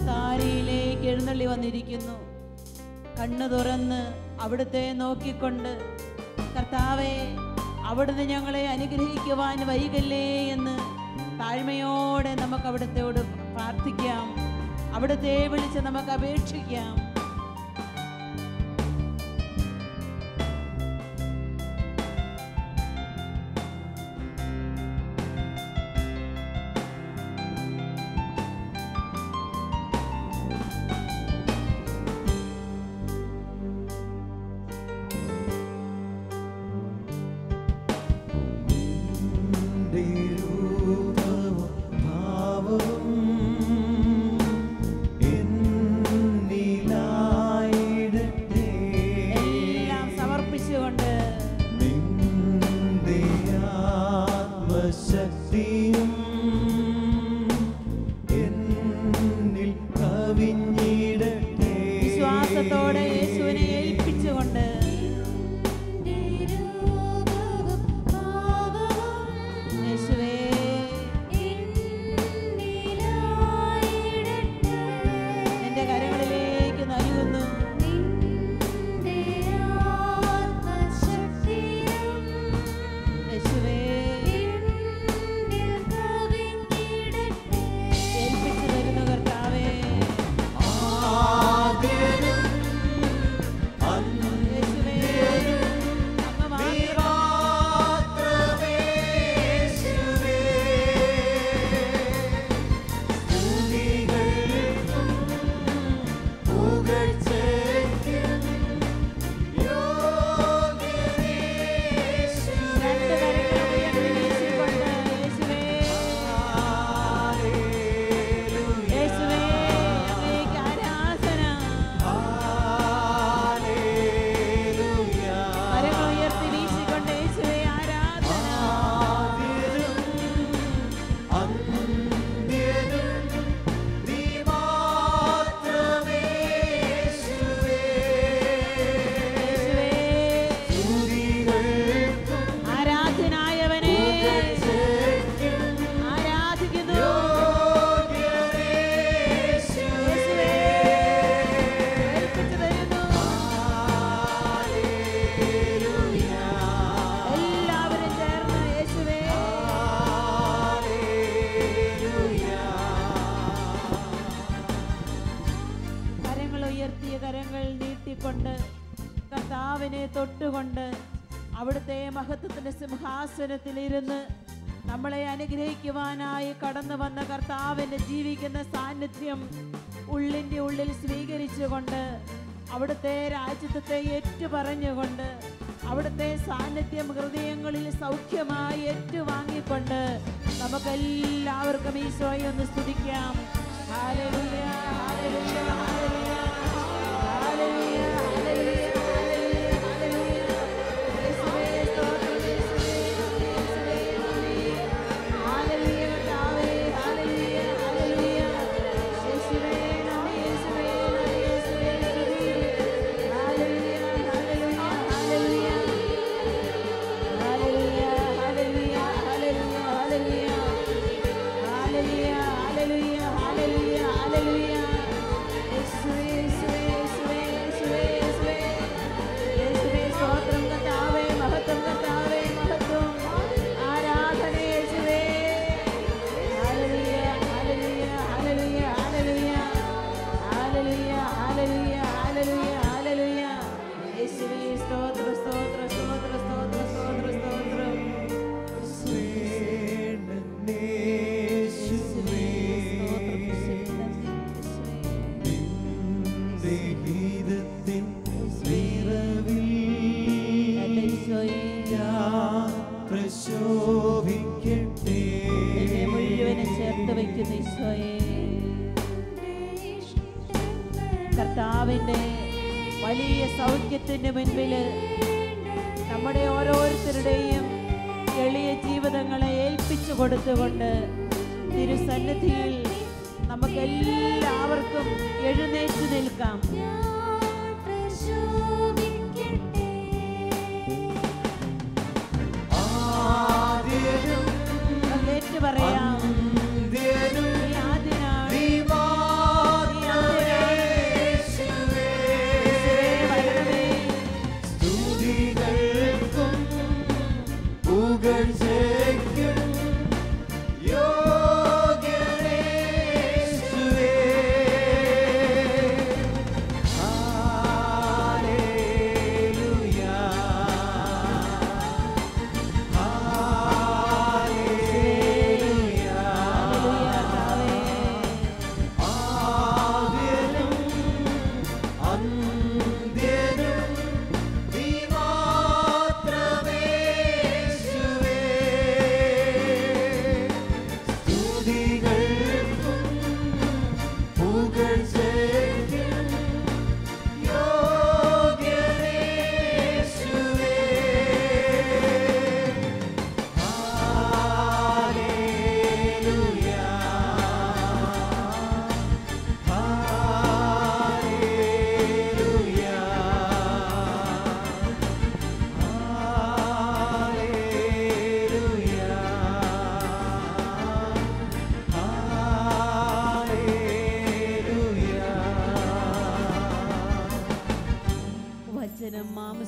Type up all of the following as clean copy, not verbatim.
താരയിലേക്ക് എഴുന്നള്ളി വന്നിരിക്കുന്നു. കണ്ണു തുറന്ന് അവിടുത്തെ നോക്കിക്കൊണ്ട്, കർത്താവേ, അവിടുന്ന് ഞങ്ങളെ അനുഗ്രഹിക്കുവാൻ വൈകല്ലേ എന്ന് താഴ്മയോടെ നമുക്ക് അവിടുത്തോട് പ്രാർത്ഥിക്കാം. അവിടുത്തെ വിളിച്ച് നമുക്ക് അപേക്ഷിക്കാം. വിശ്വാസത്തോടെ യേശുവിനെ ഏൽപ്പിച്ചുകൊണ്ട് എന്റെ കരങ്ങളിലേക്ക് നൽകുന്നു. യേശുവേ, ഏൽപ്പിച്ചു തരുന്നു കർത്താവേ. കരങ്ങൾ നീട്ടിക്കൊണ്ട് കർത്താവിനെ തൊട്ടുകൊണ്ട് അവിടുത്തെ മഹത്വത്തിന്റെ സിംഹാസനത്തിലിരുന്ന് നമ്മളെ അനുഗ്രഹിക്കുവാനായി കടന്നു വന്ന കർത്താവിന്റെ ജീവിക്കുന്ന സാന്നിധ്യം ഉള്ളിൻ്റെ ഉള്ളിൽ സ്വീകരിച്ചുകൊണ്ട് അവിടുത്തെ രാജ്യത്വത്തെ ഏറ്റുപറഞ്ഞുകൊണ്ട് അവിടുത്തെ സാന്നിധ്യം ഹൃദയങ്ങളിൽ സൗഖ്യമായി ഏറ്റുവാങ്ങിക്കൊണ്ട് നമുക്കെല്ലാവർക്കും ഈശോയെ ഒന്ന് സ്തുതിക്കാം. ഹല്ലേലൂയ, ഹല്ലേലൂയ, ഹല്ലേലൂയ, ഹല്ലേലൂയ, ഹല്ലേലൂയ, ഹല്ലേലൂയ. യേശുവേ സ്തോത്രം, യേശുവേ നന്ദി, യേശുവേ നന്ദി. ഹല്ലേലൂയ കർത്താവേ, ഹല്ലേലൂയ, ഹല്ലേലൂയ. യേശുവേ നന്ദി, യേശുവേ നന്ദി, യേശുവേ സ്തുതി. ഹല്ലേലൂയ, ഹല്ലേലൂയ, ഹല്ലേലൂയ. ഹല്ലേലൂയ, ഹല്ലേലൂയ, ഹല്ലേലൂയ, ഹല്ലേലൂയ. ഹല്ലേലൂയ, ഹല്ലേലൂയ, ഹല്ലേലൂയ, ഹല്ലേലൂയ. യേശുവേ, യേശുവേ, യേശുവേ, യേശുവേ, യേശുവേ. യേശുവേ സ്തോത്രം കർത്താവേ, മഹത്വം കർത്താവേ, മഹത്വം. ആരാധന യേശുവേ. ഹല്ലേലൂയ, ഹല്ലേലൂയ, ഹല്ലേലൂയ, ഹല്ലേലൂയ. ഹല്ലേലൂയ, ഹല്ലേലൂയ, ഹല്ലേലൂയ, ഹല്ലേലൂയ. യേശുവേ സ്തോത്രം, സ്തോത്രം, സ്തോത്രം, സ്തോത്രം, സ്തോത്രം, സ്തോത്രം. മുഴുവനും ചേർത്ത് വയ്ക്കുന്ന ഈശോയെ, കർത്താവിന്റെ വലിയ സൗഖ്യത്തിന്റെ മുൻപില് നമ്മുടെ ഓരോരുത്തരുടെയും എളിയ ജീവിതങ്ങളെ ഏൽപ്പിച്ചു കൊടുത്തുകൊണ്ട് തിരുസന്നിധിയിൽ നമുക്കെല്ലാവർക്കും എഴുന്നേറ്റ് നിൽക്കാം. ഏറ്റു പറയാം, നീ ആദ്യനാണ്,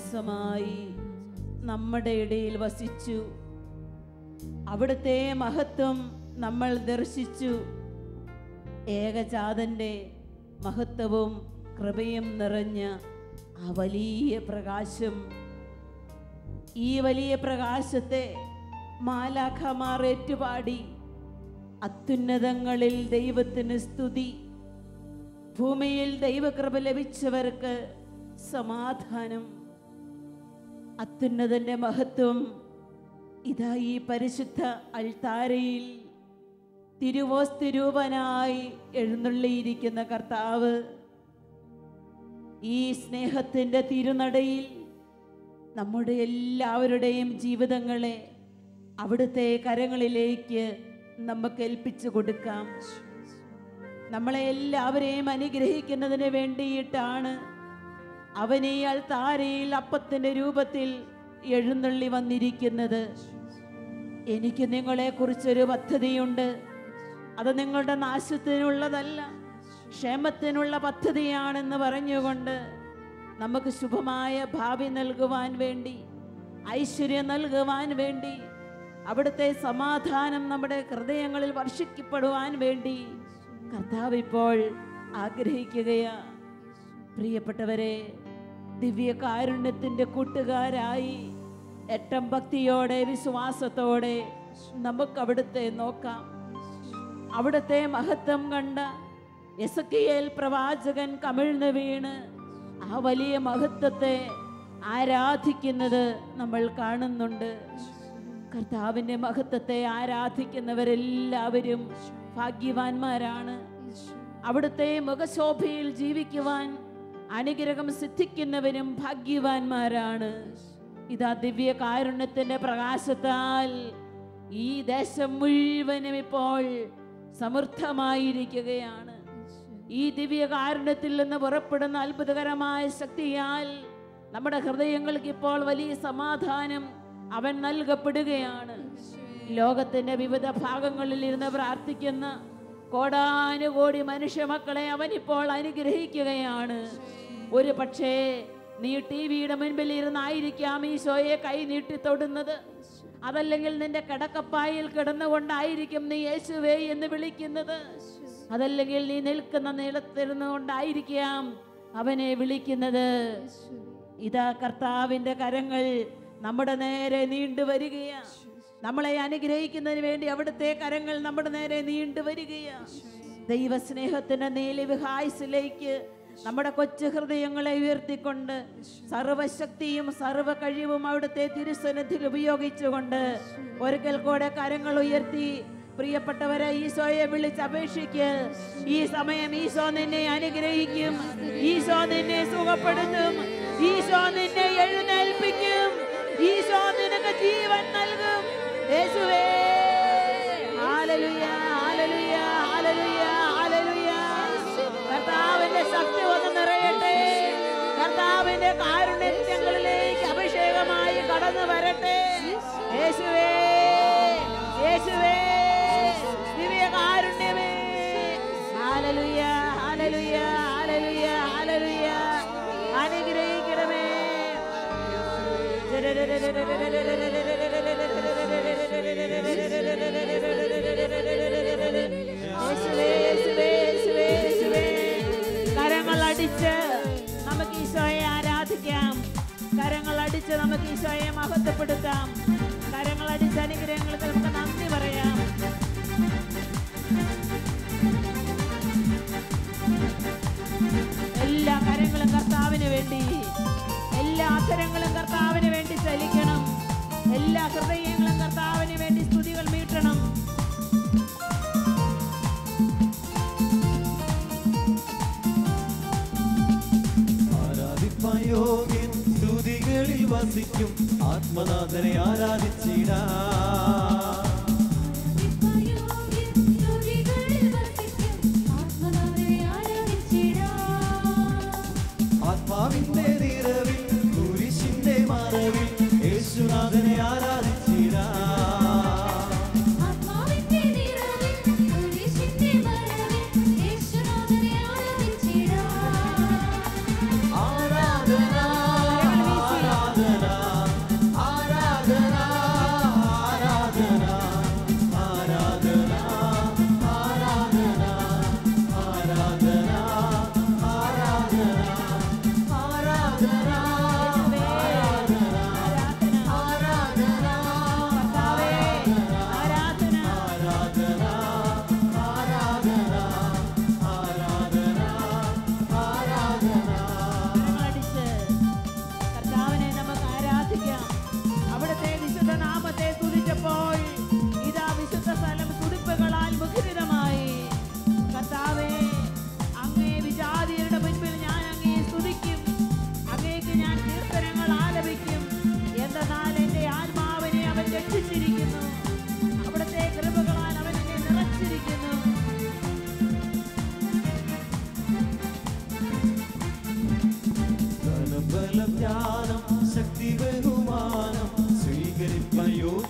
മാംസമായി നമ്മുടെ ഇടയിൽ വസിച്ചു. അവിടുത്തെ മഹത്വം നമ്മൾ ദർശിച്ചു. ഏകജാതന്റെ മഹത്വവും കൃപയും നിറഞ്ഞ ആ വലിയ പ്രകാശം, ഈ വലിയ പ്രകാശത്തെ മാലാഖമാർ ഏറ്റുപാടി, അത്യുന്നതങ്ങളിൽ ദൈവത്തിന് സ്തുതി, ഭൂമിയിൽ ദൈവകൃപ ലഭിച്ചവർക്ക് സമാധാനം. അത്യുന്നതന്റെ മഹത്വം ഇതാ ഈ പരിശുദ്ധ അൾത്താരയിൽ തിരുവോസ്തിരൂപനായി എഴുന്നള്ളിയിരിക്കുന്ന കർത്താവ് ഈ സ്നേഹത്തിൻ്റെ തിരുനടയിൽ നമ്മുടെ എല്ലാവരുടെയും ജീവിതങ്ങളെ അവിടുത്തെ കരങ്ങളിലേക്ക് നമുക്ക് ഏൽപ്പിച്ചു കൊടുക്കാം. നമ്മളെ എല്ലാവരെയും അനുഗ്രഹിക്കുന്നതിന് വേണ്ടിയിട്ടാണ് അവൻ ഈ അൾത്താരയിൽ അപ്പത്തിൻ്റെ രൂപത്തിൽ എഴുന്നള്ളി വന്നിരിക്കുന്നത്. എനിക്ക് നിങ്ങളെക്കുറിച്ചൊരു പദ്ധതിയുണ്ട്. അത് നിങ്ങളുടെ നാശത്തിനുള്ളതല്ല, ക്ഷേമത്തിനുള്ള പദ്ധതിയാണെന്ന് പറഞ്ഞുകൊണ്ട് നമുക്ക് ശുഭമായ ഭാവി നൽകുവാൻ വേണ്ടി, ഐശ്വര്യം നൽകുവാൻ വേണ്ടി, അവിടുത്തെ സമാധാനം നമ്മുടെ ഹൃദയങ്ങളിൽ വർഷിക്കപ്പെടുവാൻ വേണ്ടി കർത്താവ് ഇപ്പോൾ ആഗ്രഹിക്കുകയാണ്. പ്രിയപ്പെട്ടവരെ, ദിവ്യകാരുണ്യത്തിൻ്റെ കൂട്ടുകാരായി ഏറ്റവും ഭക്തിയോടെ വിശ്വാസത്തോടെ നമുക്ക് അവിടുത്തെ നോക്കാം. അവിടുത്തെ മഹത്വം കണ്ട എസക്കിയേൽ പ്രവാചകൻ കമിഴ്ന്ന് വീണ് ആ വലിയ മഹത്വത്തെ ആരാധിക്കുന്നത് നമ്മൾ കാണുന്നുണ്ട്. കർത്താവിൻ്റെ മഹത്വത്തെ ആരാധിക്കുന്നവരെല്ലാവരും ഭാഗ്യവാന്മാരാണ്. അവിടുത്തെ മുഖശോഭയിൽ ജീവിക്കുവാൻ അനുഗ്രഹം സിദ്ധിക്കുന്നവരും ഭാഗ്യവാന്മാരാണ്. ഇതാ ദിവ്യ കാരുണ്യത്തിന്റെ പ്രകാശത്താൽ ഈ ദേശം മുഴുവനും ഇപ്പോൾ സമൃദ്ധമായിരിക്കുകയാണ്. ഈ ദിവ്യ കാരുണ്യത്തിൽ നിന്ന് പുറപ്പെടുന്ന അത്ഭുതകരമായ ശക്തിയാൽ നമ്മുടെ ഹൃദയങ്ങൾക്ക് ഇപ്പോൾ വലിയ സമാധാനം അവൻ നൽകപ്പെടുകയാണ്. ലോകത്തിന്റെ വിവിധ ഭാഗങ്ങളിൽ ഇരുന്ന് പ്രാർത്ഥിക്കുന്ന കോടാനുകോടി മനുഷ്യ മക്കളെ അവൻ ഇപ്പോൾ അനുഗ്രഹിക്കുകയാണ്. ഒരു പക്ഷേ നീ ടിവിയുടെ മുൻപിൽ ഇരുന്നായിരിക്കാം ഈശോയെ കൈ നീട്ടി തൊടുന്നത്. അതല്ലെങ്കിൽ നിന്റെ കിടക്കപ്പായിൽ കിടന്നുകൊണ്ടായിരിക്കും നീ യേശുവേ എന്ന് വിളിക്കുന്നത്. അതല്ലെങ്കിൽ നീ നിൽക്കുന്ന നിലത്തിരുന്നുകൊണ്ടായിരിക്കാം അവനെ വിളിക്കുന്നത്. ഇതാ കർത്താവിന്റെ കരങ്ങൾ നമ്മുടെ നേരെ നീണ്ടു വരികയാണ്. നമ്മളെ അനുഗ്രഹിക്കുന്നതിന് വേണ്ടി അവിടുത്തെ കരങ്ങൾ നമ്മുടെ നേരെ നീണ്ടു വരികയാണ്. ദൈവസ്നേഹത്തിന്റെ നീലവിഹായസിലേക്ക് നമ്മുടെ കൊച്ചു ഹൃദയങ്ങളെ ഉയർത്തിക്കൊണ്ട് സർവശക്തിയും സർവ കഴിവും അവിടുത്തെ തിരുസന്നിധിയിൽ ഉപയോഗിച്ചുകൊണ്ട് ഒരിക്കൽ കൂടെ കരങ്ങൾ ഉയർത്തി പ്രിയപ്പെട്ടവരെ ഈശോയെ വിളിച്ച് അപേക്ഷിക്ക്. ഈ സമയം ഈശോ നിന്നെ അനുഗ്രഹിക്കും, ഈശോ നിന്നെ സുഖപ്പെടുത്തും, ഈശോ നിന്നെ എഴുന്നേൽപ്പിക്കും, ഈശോ നിനക്ക് ജീവൻ നൽകും. യേശുവേ, ഹല്ലേലൂയ, ഹല്ലേലൂയ, ഹല്ലേലൂയ, ഹല്ലേലൂയ. കർത്താവിന്റെ ശക്തി വന്ന് നിറയട്ടെ. കർത്താവിന്റെ കാരുണ്യം ഞങ്ങളിലേക്ക് അഭിഷേകമായി കടന്നു വരട്ടെ. യേശുവേ, യേശുവേ, ദിവ്യ കാരുണ്യമേ, ഹല്ലേലൂയ, ഹല്ലേലൂയ, ഹല്ലേലൂയ, ഹല്ലേലൂയ. അനുഗ്രഹിക്കണമേ. കരങ്ങളടിച്ച് നമുക്ക് ഈശോയെ ആരാധിക്കാം. കരങ്ങളടിച്ച് നമുക്ക് ഈശോയെ മഹത്വപ്പെടുത്താം. കരങ്ങളടിച്ച് അനുഗ്രഹങ്ങൾക്ക് നമുക്ക് നന്ദി പറയാം. എല്ലാ കരങ്ങളും കർത്താവിന് വേണ്ടി, എല്ലാ അധരങ്ങളും കർത്താവിന് വേണ്ടി ചലിക്കണം. എല്ലാ ഹൃദയങ്ങളും കർത്താവിന് വേണ്ടി സ്തുതികൾ മീട്ടണം. ആരാധിപ്പാൻ യോഗ്യൻ സ്തുതികളിൽ വസിക്കും ആത്മനാഥനെ ആരാധിച്ചിടാം. ആത്മാവിന്റെ നിറവിൽ കുരിശിന്റെ മറവിൽ യേശുനാഥനെ ആരാധിച്ചിടാം. ആരാധന, ആരാധന,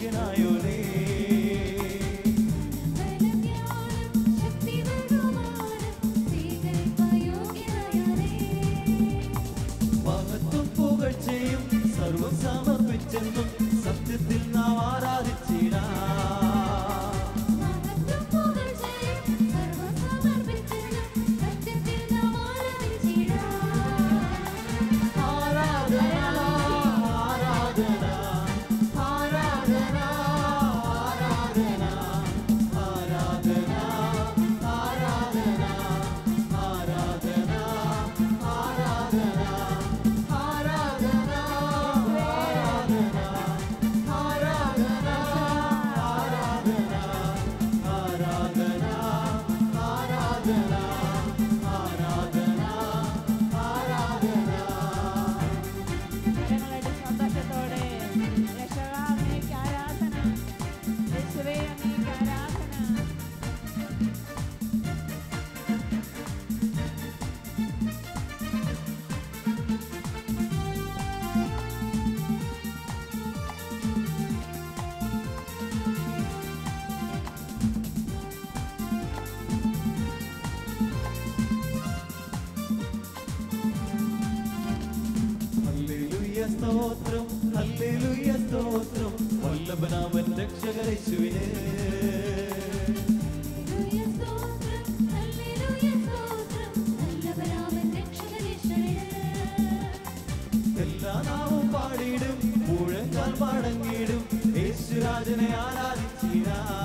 യോഗ്യനായോനേ. മഹത്വം പുകഴ്ചയും സർവം സമർപ്പിച്ചെന്നും സത്യത്തിൽ നാം ആരാധിച്ചിടാം. സ്തോത്രം ഹല്ലേലൂയ സ്തോത്രം വല്ലഭനാമൻ രക്ഷകരേശുവിനെ. എല്ലാ നാവും പാടിയിടും മുഴങ്കാൽ മടങ്ങിയിടും യേശുരാജനെ ആരാധിച്ചിടാം.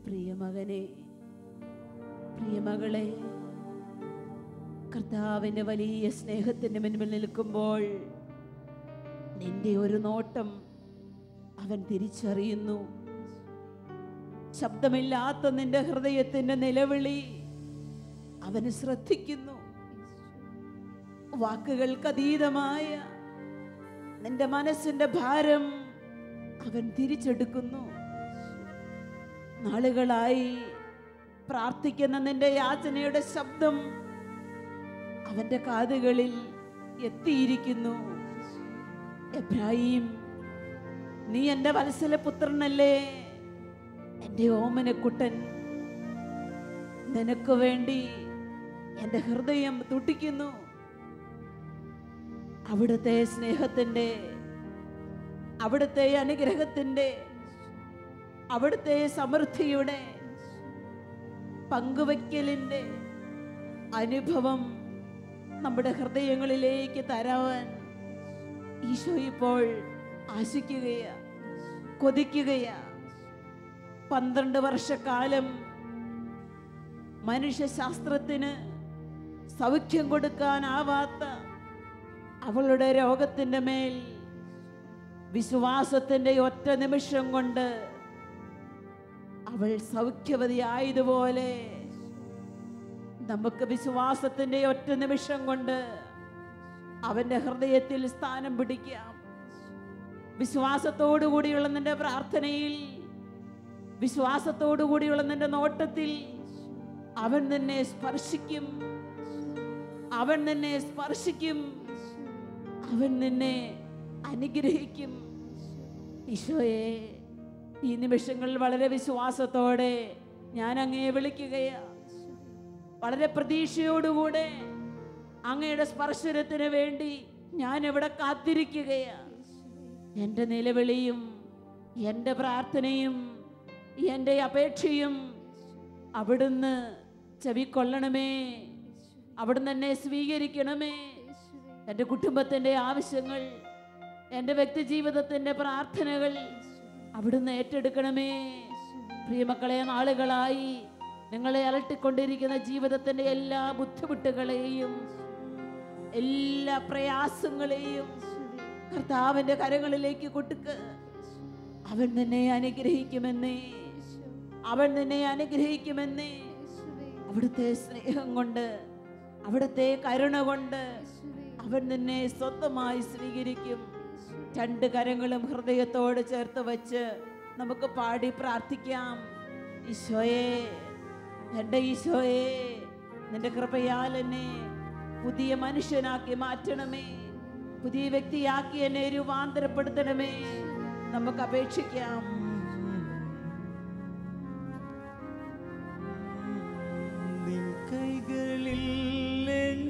പ്രിയമകനെ, പ്രിയമകളെ, കർത്താവിൻ്റെ വലിയ സ്നേഹത്തിൻ്റെ മുൻപിൽ നിൽക്കുമ്പോൾ നിന്റെ ഒരു നോട്ടം അവൻ തിരിച്ചറിയുന്നു. ശബ്ദമില്ലാത്ത നിന്റെ ഹൃദയത്തിൻ്റെ നിലവിളി അവന് ശ്രദ്ധിക്കുന്നു. വാക്കുകൾക്കതീതമായ നിന്റെ മനസ്സിൻ്റെ ഭാരം അവൻ തിരിച്ചെടുക്കുന്നു. നാളുകളായി പ്രാർത്ഥിക്കുന്ന നിന്റെ യാചനയുടെ ശബ്ദം അവന്റെ കാതുകളിൽ എത്തിയിരിക്കുന്നു. എബ്രാഹിം, നീ എൻ്റെ വത്സലപുത്രനല്ലേ, എൻ്റെ ഓമനക്കുട്ടൻ. നിനക്ക് വേണ്ടി എൻ്റെ ഹൃദയം തുടിക്കുന്നു. അവിടുത്തെ സ്നേഹത്തിൻ്റെ, അവിടുത്തെ അനുഗ്രഹത്തിൻ്റെ, അവിടുത്തെ സമൃദ്ധിയുടെ പങ്കുവയ്ക്കലിൻ്റെ അനുഭവം നമ്മുടെ ഹൃദയങ്ങളിലേക്ക് തരാൻ ഈശോ ഇപ്പോൾ ആശിക്കുകയാ, കൊതിക്കുകയാ. 12 വർഷക്കാലം മനുഷ്യശാസ്ത്രത്തിന് സൗഖ്യം കൊടുക്കാനാവാത്ത അവളുടെ രോഗത്തിൻ്റെ മേൽ വിശ്വാസത്തിൻ്റെ ഒറ്റ നിമിഷം കൊണ്ട് അവൾ സൗഖ്യവതിയായതുപോലെ നമുക്ക് വിശ്വാസത്തിൻ്റെ ഒറ്റ നിമിഷം കൊണ്ട് അവൻ്റെ ഹൃദയത്തിൽ സ്ഥാനം പിടിക്കാം. വിശ്വാസത്തോടു കൂടിയുള്ള നിന്റെ പ്രാർത്ഥനയിൽ, വിശ്വാസത്തോടു കൂടിയുള്ള നിന്റെ നോട്ടത്തിൽ അവൻ നിന്നെ സ്പർശിക്കും. അവൻ നിന്നെ സ്പർശിക്കും. അവൻ നിന്നെ അനുഗ്രഹിക്കും. ഈശോയെ, ഈ നിമിഷങ്ങളിൽ വളരെ വിശ്വാസത്തോടെ ഞാൻ അങ്ങയെ വിളിക്കുകയാണ്. വളരെ പ്രതീക്ഷയോടുകൂടെ അങ്ങയുടെ സ്പർശനത്തിന് വേണ്ടി ഞാൻ ഇവിടെ കാത്തിരിക്കുകയാണ്. എൻ്റെ നിലവിളിയും എൻ്റെ പ്രാർത്ഥനയും എൻ്റെ അപേക്ഷയും അവിടുന്ന് ചെവിക്കൊള്ളണമേ. അവിടുന്ന് എന്നെ സ്വീകരിക്കണമേ. എൻ്റെ കുടുംബത്തിൻ്റെ ആവശ്യങ്ങൾ, എൻ്റെ വ്യക്തി ജീവിതത്തിൻ്റെ പ്രാർത്ഥനകൾ അവിടുന്ന് ഏറ്റെടുക്കണമേ. പ്രിയമക്കളെ, നാളുകളായി നിങ്ങളെ അലട്ടിക്കൊണ്ടിരിക്കുന്ന ജീവിതത്തിൻ്റെ എല്ലാ ബുദ്ധിമുട്ടുകളെയും എല്ലാ പ്രയാസങ്ങളെയും കർത്താവിൻ്റെ കരങ്ങളിലേക്ക് കൊടുക്ക്. അവൻ നിന്നെ അനുഗ്രഹിക്കുമെന്നേ. അവൻ നിന്നെ അനുഗ്രഹിക്കുമെന്നേ. അവിടുത്തെ സ്നേഹം കൊണ്ട്, അവിടുത്തെ കരുണ കൊണ്ട് അവൻ നിന്നെ സ്വന്തമായി സ്വീകരിക്കും. രണ്ട് കരങ്ങളും ഹൃദയത്തോട് ചേർത്ത് വച്ച് നമുക്ക് പാടി പ്രാർത്ഥിക്കാം. ഈശോയെ, എൻ്റെ ഈശോയെ, നിന്റെ കൃപയാൽ എന്നെ പുതിയ മനുഷ്യനാക്കി മാറ്റണമേ. പുതിയ വ്യക്തിയാക്കി എന്നെ രൂപാന്തരപ്പെടുത്തണമേ. നമുക്ക് അപേക്ഷിക്കാം. നിൻ കൈകളിൽ എൻ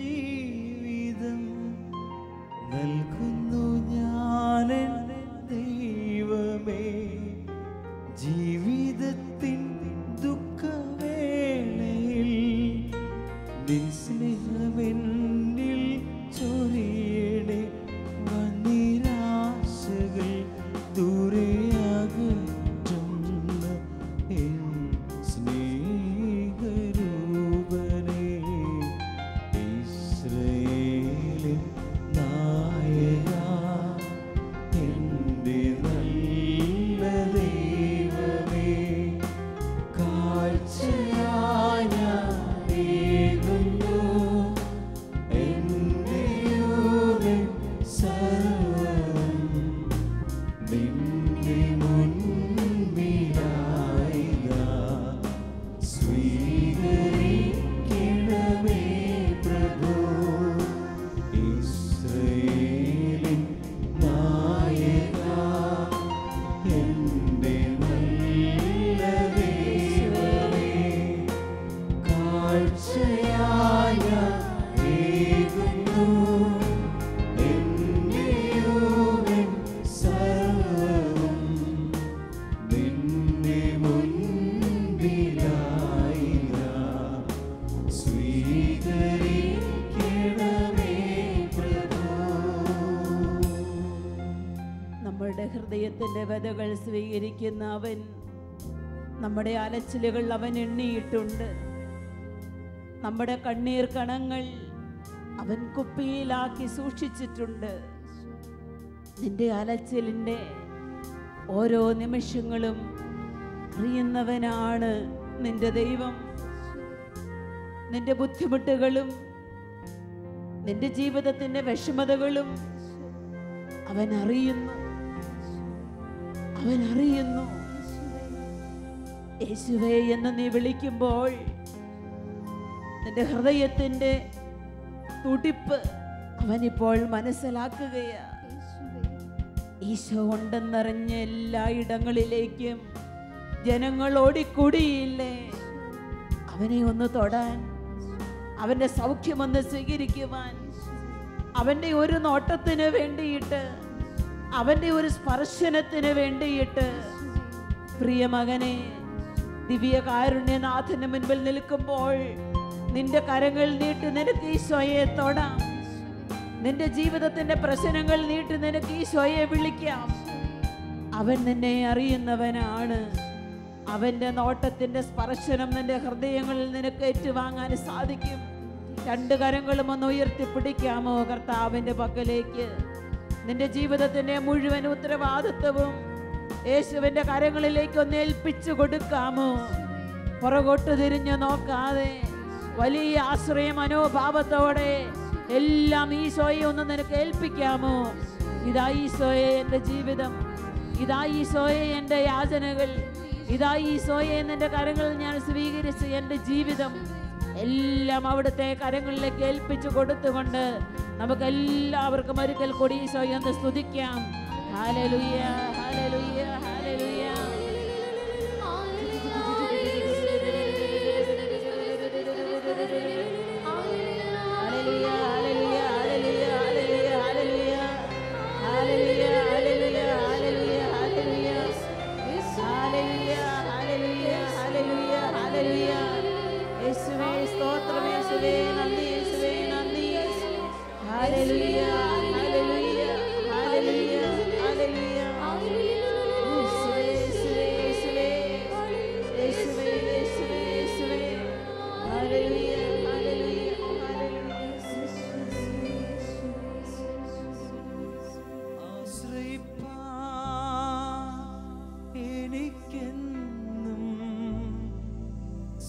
ജീവിതം നൽകുന്നു ഞാൻ എൻ ദൈവമേ. ജീവിതത്തിൻ ദുഃഖവേളയിൽ നിൻ സ്നേഹമെന്നിൽ ചൊരിയണേ. നിരാശകൾ ദൂരെയാകുന്ന എൻ സ്നേഹരൂപനേ. ഇസ്രായേലിൻ നായകാ, എൻ്റെ നല്ല ദൈവമേ, കാഴ്ചയായി ഞാനേകുന്നു എൻ്റെയും സർവ്വം നിന്റെ മുൻപിലായി ഞാൻ സ്വീകരിക്കണമേ പ്രഭു. ഇസ്രായേലിൻ നായകാ, എൻ്റെ നല്ല ദൈവമേ, കാഴ്ചയായി ഞാനേകുന്നു എൻ്റെയും സർവ്വം നിന്റെ മുൻപിലായി ഞാൻ സ്വീകരിക്കണമേ പ്രഭു. നമ്മളുടെ ഹൃദയത്തിൻ്റെ വ്യതകൾ സ്വീകരിക്കുന്ന അവൻ, നമ്മുടെ അലച്ചിലുകൾ അവൻ എണ്ണിയിട്ടുണ്ട്. നമ്മുടെ കണ്ണീർ കണങ്ങൾ അവൻ കുപ്പിയിലാക്കി സൂക്ഷിച്ചിട്ടുണ്ട്. നിന്റെ അലച്ചിലിൻ്റെ ഓരോ നിമിഷങ്ങളും അറിയുന്നവനാണ് നിന്റെ ദൈവം. നിന്റെ ബുദ്ധിമുട്ടുകളും നിന്റെ ജീവിതത്തിൻ്റെ വിഷമതകളും അവൻ അറിയുന്നു. അവൻ അറിയുന്നു. യേശുവേ എന്ന് നീ വിളിക്കുമ്പോൾ നിന്റെ ഹൃദയത്തിൻ്റെ തുടിപ്പ് അവനിപ്പോൾ മനസ്സിലാക്കുകയാ. ഈശോ ഉണ്ടെന്നറിഞ്ഞ എല്ലായിടങ്ങളിലേക്കും ജനങ്ങൾ ഓടിക്കൂടിയില്ലേ അവനെ ഒന്ന് തൊടാൻ, അവൻ്റെ സൗഖ്യമൊന്ന് സ്വീകരിക്കുവാൻ, അവൻ്റെ ഒരു നോട്ടത്തിന് വേണ്ടിയിട്ട്, അവൻ്റെ ഒരു സ്പർശനത്തിന് വേണ്ടിയിട്ട്. പ്രിയ മകനെ, ദിവ്യ കാരുണ്യനാഥന് മുൻപിൽ നിൽക്കുമ്പോൾ നിന്റെ കരങ്ങൾ നീട്ടി നിനക്ക് ഈശോയെ തൊടാം. നിന്റെ ജീവിതത്തിന്റെ പ്രശ്നങ്ങൾ നീട്ടി നിനക്ക് ഈശോയെ വിളിക്കാം. അവൻ നിന്നെ അറിയുന്നവനാണ്. അവൻ്റെ നോട്ടത്തിൻ്റെ സ്പർശനം നിന്റെ ഹൃദയങ്ങളിൽ നിനക്ക് ഏറ്റുവാങ്ങാൻ സാധിക്കും. രണ്ട് കരങ്ങളും ഒന്ന് ഉയർത്തിപ്പിടിക്കാമോ കർത്താവിൻ്റെ പക്കലേക്ക്? നിന്റെ ജീവിതത്തിൻ്റെ മുഴുവൻ ഉത്തരവാദിത്വവും യേശുവിൻ്റെ കരങ്ങളിലേക്ക് ഒന്ന് ഏൽപ്പിച്ചു കൊടുക്കാമോ? പുറകോട്ട് തിരിഞ്ഞു നോക്കാതെ വലിയ ആശ്രയ മനോഭാവത്തോടെ എല്ലാം ഈശോയെ ഒന്ന് നിനക്ക് ഏൽപ്പിക്കാമോ? ഇതാ ഈശോയെ എൻ്റെ ജീവിതം, ഇതാ ഈശോയെ എൻ്റെ യാചനകൾ, ഇതാ ഈശോയെ എൻ്റെ കരങ്ങളിൽ ഞാൻ സ്വീകരിച്ച് എൻ്റെ ജീവിതം എല്ലാം അവിടുത്തെ കരങ്ങളിലേക്ക് ഏൽപ്പിച്ചു കൊടുത്തുകൊണ്ട് നമുക്ക് എല്ലാവർക്കും ഒരിക്കൽ കൂടി ഈശോയെ ഒന്ന് സ്തുതിക്കാം. ഹല്ലേലൂയ, ഹല്ലേലൂയ, ഹല്ലേലൂയ.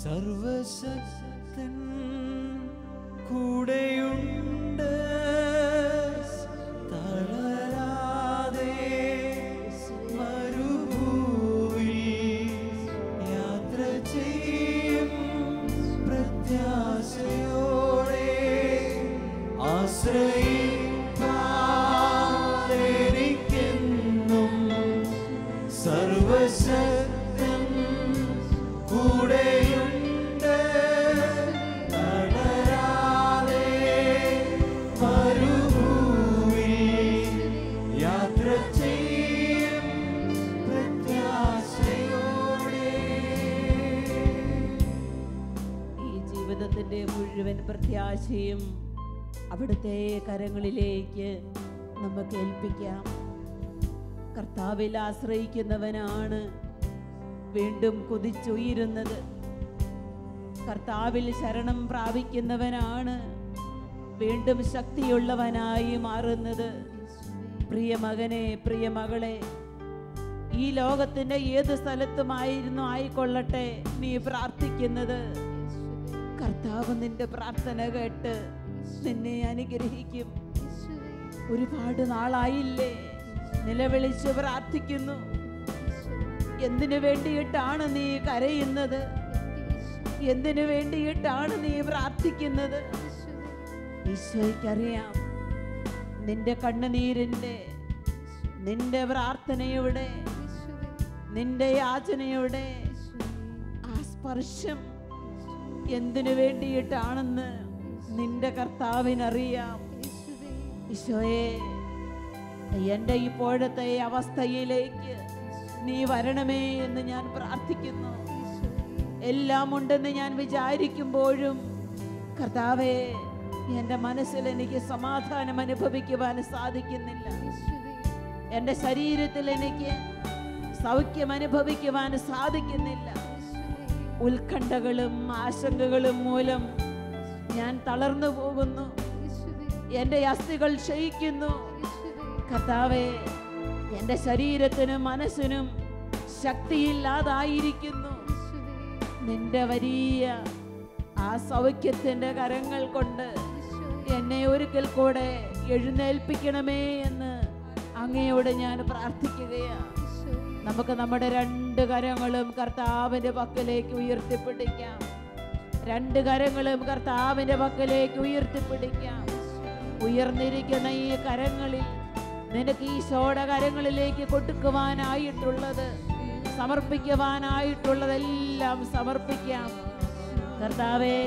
സർവശക്തൻ കൂടെയുണ്ട്, തളരാതെ മരുഭൂവിൽ യാത്ര ചെയ്യും പ്രത്യാശയോടെ ആശ്രയിപ്പാനെനിക്കെന്നും സർവശക്തൻ കൂടെയുണ്ട്. മുഴുവൻ പ്രത്യാശയും അവിടുത്തെ കരങ്ങളിലേക്ക് നമുക്ക് ഏൽപ്പിക്കാം. കർത്താവിൽ ആശ്രയിക്കുന്നവനാണ് വീണ്ടും കുതിച്ചുയരുന്നത്. കർത്താവിൽ ശരണം പ്രാപിക്കുന്നവനാണ് വീണ്ടും ശക്തിയുള്ളവനായി മാറുന്നത്. പ്രിയ മകനെ, പ്രിയ മകളെ, ഈ ലോകത്തിന്റെ ഏത് സ്ഥലത്തുമായിരുന്നു ആയിക്കൊള്ളട്ടെ നീ പ്രാർത്ഥിക്കുന്നത്, കർത്താവ് നിന്റെ പ്രാർത്ഥന കേട്ട് നിന്നെ അനുഗ്രഹിക്കും. ഒരുപാട് നാളായില്ലേ നിലവിളിച്ച് പ്രാർത്ഥിക്കുന്നു. എന്തിനു വേണ്ടിയിട്ടാണ് നീ കരയുന്നത്? എന്തിനു വേണ്ടിയിട്ടാണ് നീ പ്രാർത്ഥിക്കുന്നത്? ഈശോയ്ക്കറിയാം നിന്റെ കണ്ണുനീരിൻ്റെ, നിന്റെ പ്രാർത്ഥനയുടെ, നിന്റെ യാചനയുടെ ആ സ്പർശം എന്തിനു വേണ്ടിയിട്ടാണെന്ന് നിന്റെ കർത്താവിനറിയാം. ഈശോയെ, എൻ്റെ ഇപ്പോഴത്തെ അവസ്ഥയിലേക്ക് നീ വരണമേ എന്ന് ഞാൻ പ്രാർത്ഥിക്കുന്നു. എല്ലാം ഉണ്ടെന്ന് ഞാൻ വിചാരിക്കുമ്പോഴും കർത്താവേ, എൻ്റെ മനസ്സിൽ എനിക്ക് സമാധാനം അനുഭവിക്കുവാൻ സാധിക്കുന്നില്ല. എൻ്റെ ശരീരത്തിൽ എനിക്ക് സൗഖ്യം അനുഭവിക്കുവാൻ സാധിക്കുന്നില്ല. ഉത്കണ്ഠകളും ആശങ്കകളും മൂലം ഞാൻ തളർന്നു പോകുന്നു. എൻ്റെ അസ്ഥികൾ ക്ഷയിക്കുന്നു. കർത്താവേ, എൻ്റെ ശരീരത്തിനും മനസ്സിനും ശക്തിയില്ലാതായിരിക്കുന്നു. നിന്റെ വലിയ ആ സൗഖ്യത്തിൻ്റെ കരങ്ങൾ കൊണ്ട് എന്നെ ഒരിക്കൽ കൂടെ എഴുന്നേൽപ്പിക്കണമേ എന്ന് അങ്ങയോട് ഞാൻ പ്രാർത്ഥിക്കുകയാണ്. നമുക്ക് നമ്മുടെ രണ്ട് കരങ്ങളും കർത്താവിൻ്റെ പക്കലേക്ക് ഉയർത്തിപ്പിടിക്കാം. രണ്ട് കരങ്ങളും കർത്താവിൻ്റെ പക്കലേക്ക് ഉയർത്തിപ്പിടിക്കാം. ഉയർന്നിരിക്കുന്ന ഈ കരങ്ങളിൽ നിനക്ക് ഈശോയുടെ കരങ്ങളിലേക്ക് കൊടുക്കുവാനായിട്ടുള്ളത്, സമർപ്പിക്കുവാനായിട്ടുള്ളതെല്ലാം സമർപ്പിക്കാം. കർത്താവേ,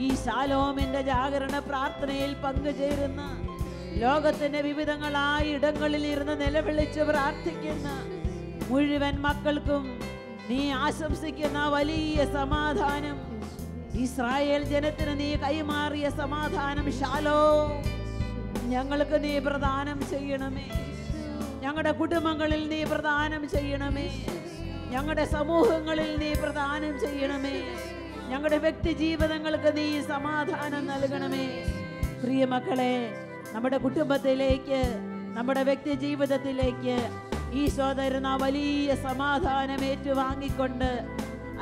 ഈ ശാലോമിന്റെ ജാഗരണ പ്രാർത്ഥനയിൽ പങ്കുചേരുന്ന, ലോകത്തിന്റെ വിവിധങ്ങളായ ഇടങ്ങളിൽ ഇരുന്ന് നിലവിളിച്ച് പ്രാർത്ഥിക്കുന്ന മുഴുവൻ മക്കൾക്കും നീ ആശംസിക്കുന്ന വലിയ സമാധാനം, ഇസ്രായേൽ ജനത്തിന് നീ കൈമാറിയ സമാധാനം ശാലോം ഞങ്ങൾക്ക് നീ പ്രദാനം ചെയ്യണമേ. ഞങ്ങളുടെ കുടുംബങ്ങളിൽ നീ പ്രദാനം ചെയ്യണമേ. ഞങ്ങളുടെ സമൂഹങ്ങളിൽ നീ പ്രദാനം ചെയ്യണമേ. ഞങ്ങളുടെ വ്യക്തി ജീവിതങ്ങൾക്ക് നീ സമാധാനം നൽകണമേ. പ്രിയ മക്കളെ, നമ്മുടെ കുടുംബത്തിലേക്ക്, നമ്മുടെ വ്യക്തി ജീവിതത്തിലേക്ക് ഈശോ തരുന്ന വലിയ സമാധാനം ഏറ്റുവാങ്ങിക്കൊണ്ട്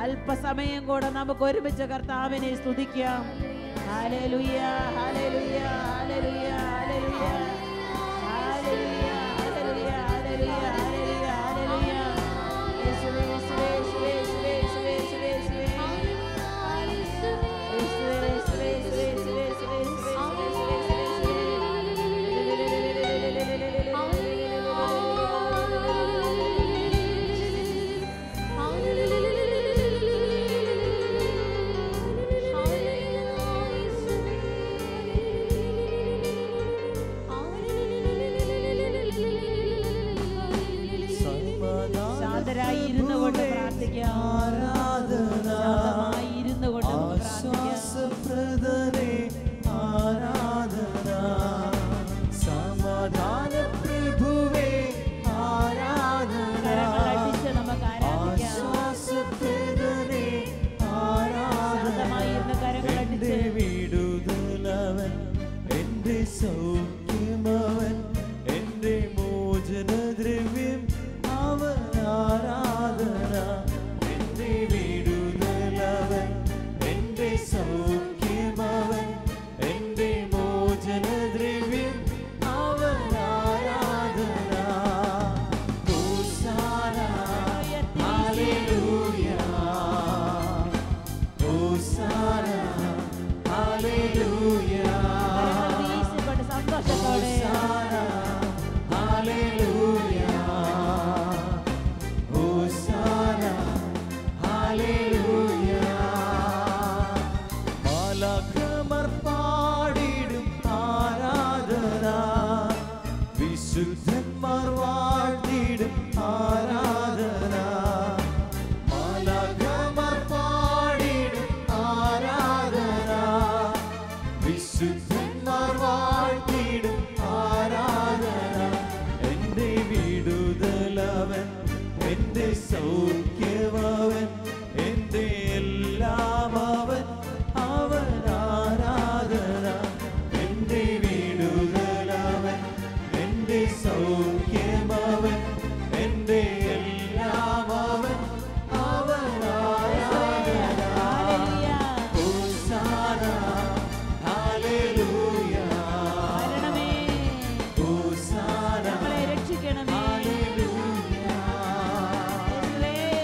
അല്പസമയം കൂടെ നമുക്ക് ഒരുമിച്ച് കർത്താവിനെ സ്തുതിക്കാം. ഹല്ലേലൂയ, ഹല്ലേലൂയ, ഹല്ലേലൂയ, ഹല്ലേലൂയ, ഹല്ലേലൂയ. എന്റെ സൗഖ്യമവൻ, എന്റെ മോചനദ്രവ്യം അവൻ. ആരാധന എന്റെ വിടുതലവൻ, എന്റെ സൗഖ്യമവൻ, എന്റെ മോചനദ്രവ്യം അവൻ. ആരാധന ഹോസാന ഹല്ലേലൂയ, ഹോസാന ഹല്ലേലൂയ, സന്തോഷത്തോടെ ഹല്ലേലൂയ, ഹോസാന ഹല്ലേലൂയ. മാലാഖമാർ പാടിടും ആരാധന, വിശുദ്ധന്മാർ വാഴ്ത്തിടും ആരാധന. മാലാഖമാർ പാടിടും ആരാധന, വിശുദ്ധന്മാർ വാഴ്ത്തിടും ആരാധന. എന്റെ വിടുതലവൻ, എന്റെ സൗഖ്യമവൻ, എന്റെ എല്ലാം അവൻ. അവൻ ആരാധന എന്റെ വിടുതലവൻ, എന്റെ സൗഖ്യമവൻ, എന്റെ എല്ലാം അവൻ. അവൻ ആരാധന ഹോസാന ഹല്ലേലൂയ, ഹോസാന രക്ഷിക്കണമേ,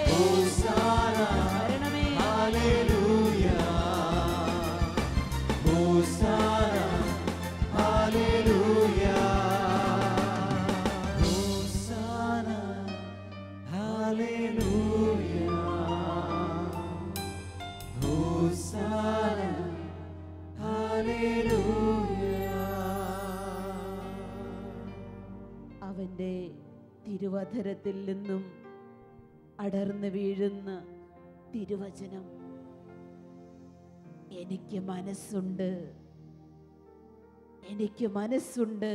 ഹോസാന ഹല്ലേലൂയ, ഹോസാന ഹല്ലേലൂയ, ഹോസാന ഹല്ലേലൂയ, ഹോസാന ഹല്ലേലൂയ. അവന്റെ തിരുവധരത്തിൽ നിന്നും അടർന്നു വീഴുന്ന തിരുവചനം. എനിക്ക് മനസ്സുണ്ട്, എനിക്ക് മനസ്സുണ്ട്,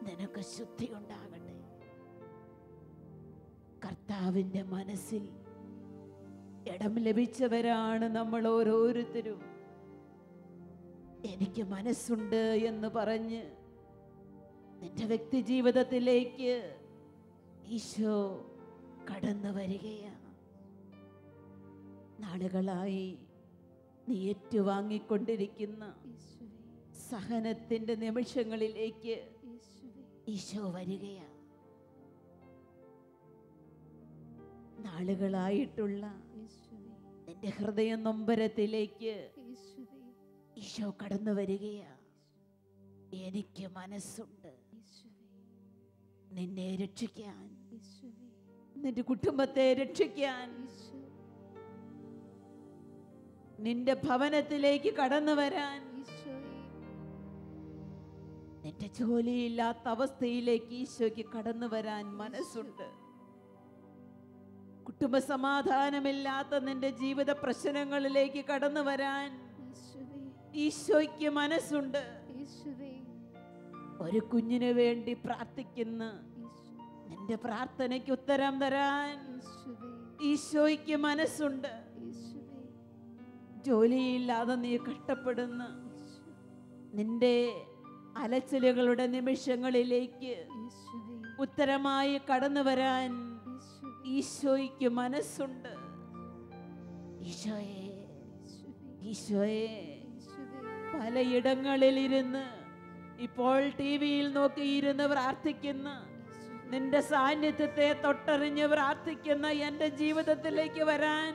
നിനക്ക് ശുദ്ധി ഉണ്ടാകട്ടെ. കർത്താവിൻ്റെ മനസ്സിൽ ഇടം ലഭിച്ചവരാണ് നമ്മൾ ഓരോരുത്തരും. എനിക്ക് മനസ്സുണ്ട് എന്ന് പറഞ്ഞ് നിന്റെ വ്യക്തി ജീവിതത്തിലേക്ക് ഈശോ കടന്നു വരികയാണ്. നാളുകളായി നീ ഏറ്റുവാങ്ങിക്കൊണ്ടിരിക്കുന്ന സഹനത്തിന്റെ നിമിഷങ്ങളിലേക്ക് ഈശോ വരികയാണ്. നാളുകളായിട്ടുള്ള നിന്റെ ഹൃദയ നൊമ്പരത്തിലേക്ക് ഈശോ കടന്നു വരികയാണ്. എനിക്ക് മനസ്സുണ്ട് നിന്നെ രക്ഷിക്കാൻ, നിന്റെ കുടുംബത്തെ രക്ഷിക്കാൻ, നിന്റെ ഭവനത്തിലേക്ക് കടന്നു വരാൻ, നിന്റെ ജോലിയില്ലാത്ത അവസ്ഥയിലേക്ക് ഈശോയ്ക്ക് കടന്നു വരാൻ മനസ്സുണ്ട്. കുടുംബ സമാധാനമില്ലാത്ത നിന്റെ ജീവിത പ്രശ്നങ്ങളിലേക്ക് കടന്നു വരാൻ ഈശോയ്ക്ക് മനസ്സുണ്ട്. ഒരു കുഞ്ഞിനു വേണ്ടി പ്രാർത്ഥിക്കുന്ന നിന്റെ പ്രാർത്ഥനയ്ക്ക് ഉത്തരം തരാൻ ഈശോയ്ക്ക് മനസ്സുണ്ട്. ജോലിയില്ലാതെ നീ കഷ്ടപ്പെടുന്ന നിന്റെ അലച്ചിലുകളുടെ നിമിഷങ്ങളിലേക്ക് ഉത്തരമായി കടന്നു വരാൻ ഈശോയ്ക്ക് മനസ്സുണ്ട്. ഈശോയെ, ഈശോയെ, പലയിടങ്ങളിലിരുന്ന് ഇപ്പോൾ ടിവിയിൽ നോക്കിയിരുന്ന് പ്രാർത്ഥിക്കുന്ന, നിന്റെ സാന്നിധ്യത്തെ തൊട്ടറിഞ്ഞ് പ്രാർത്ഥിക്കുന്ന എൻ്റെ ജീവിതത്തിലേക്ക് വരാൻ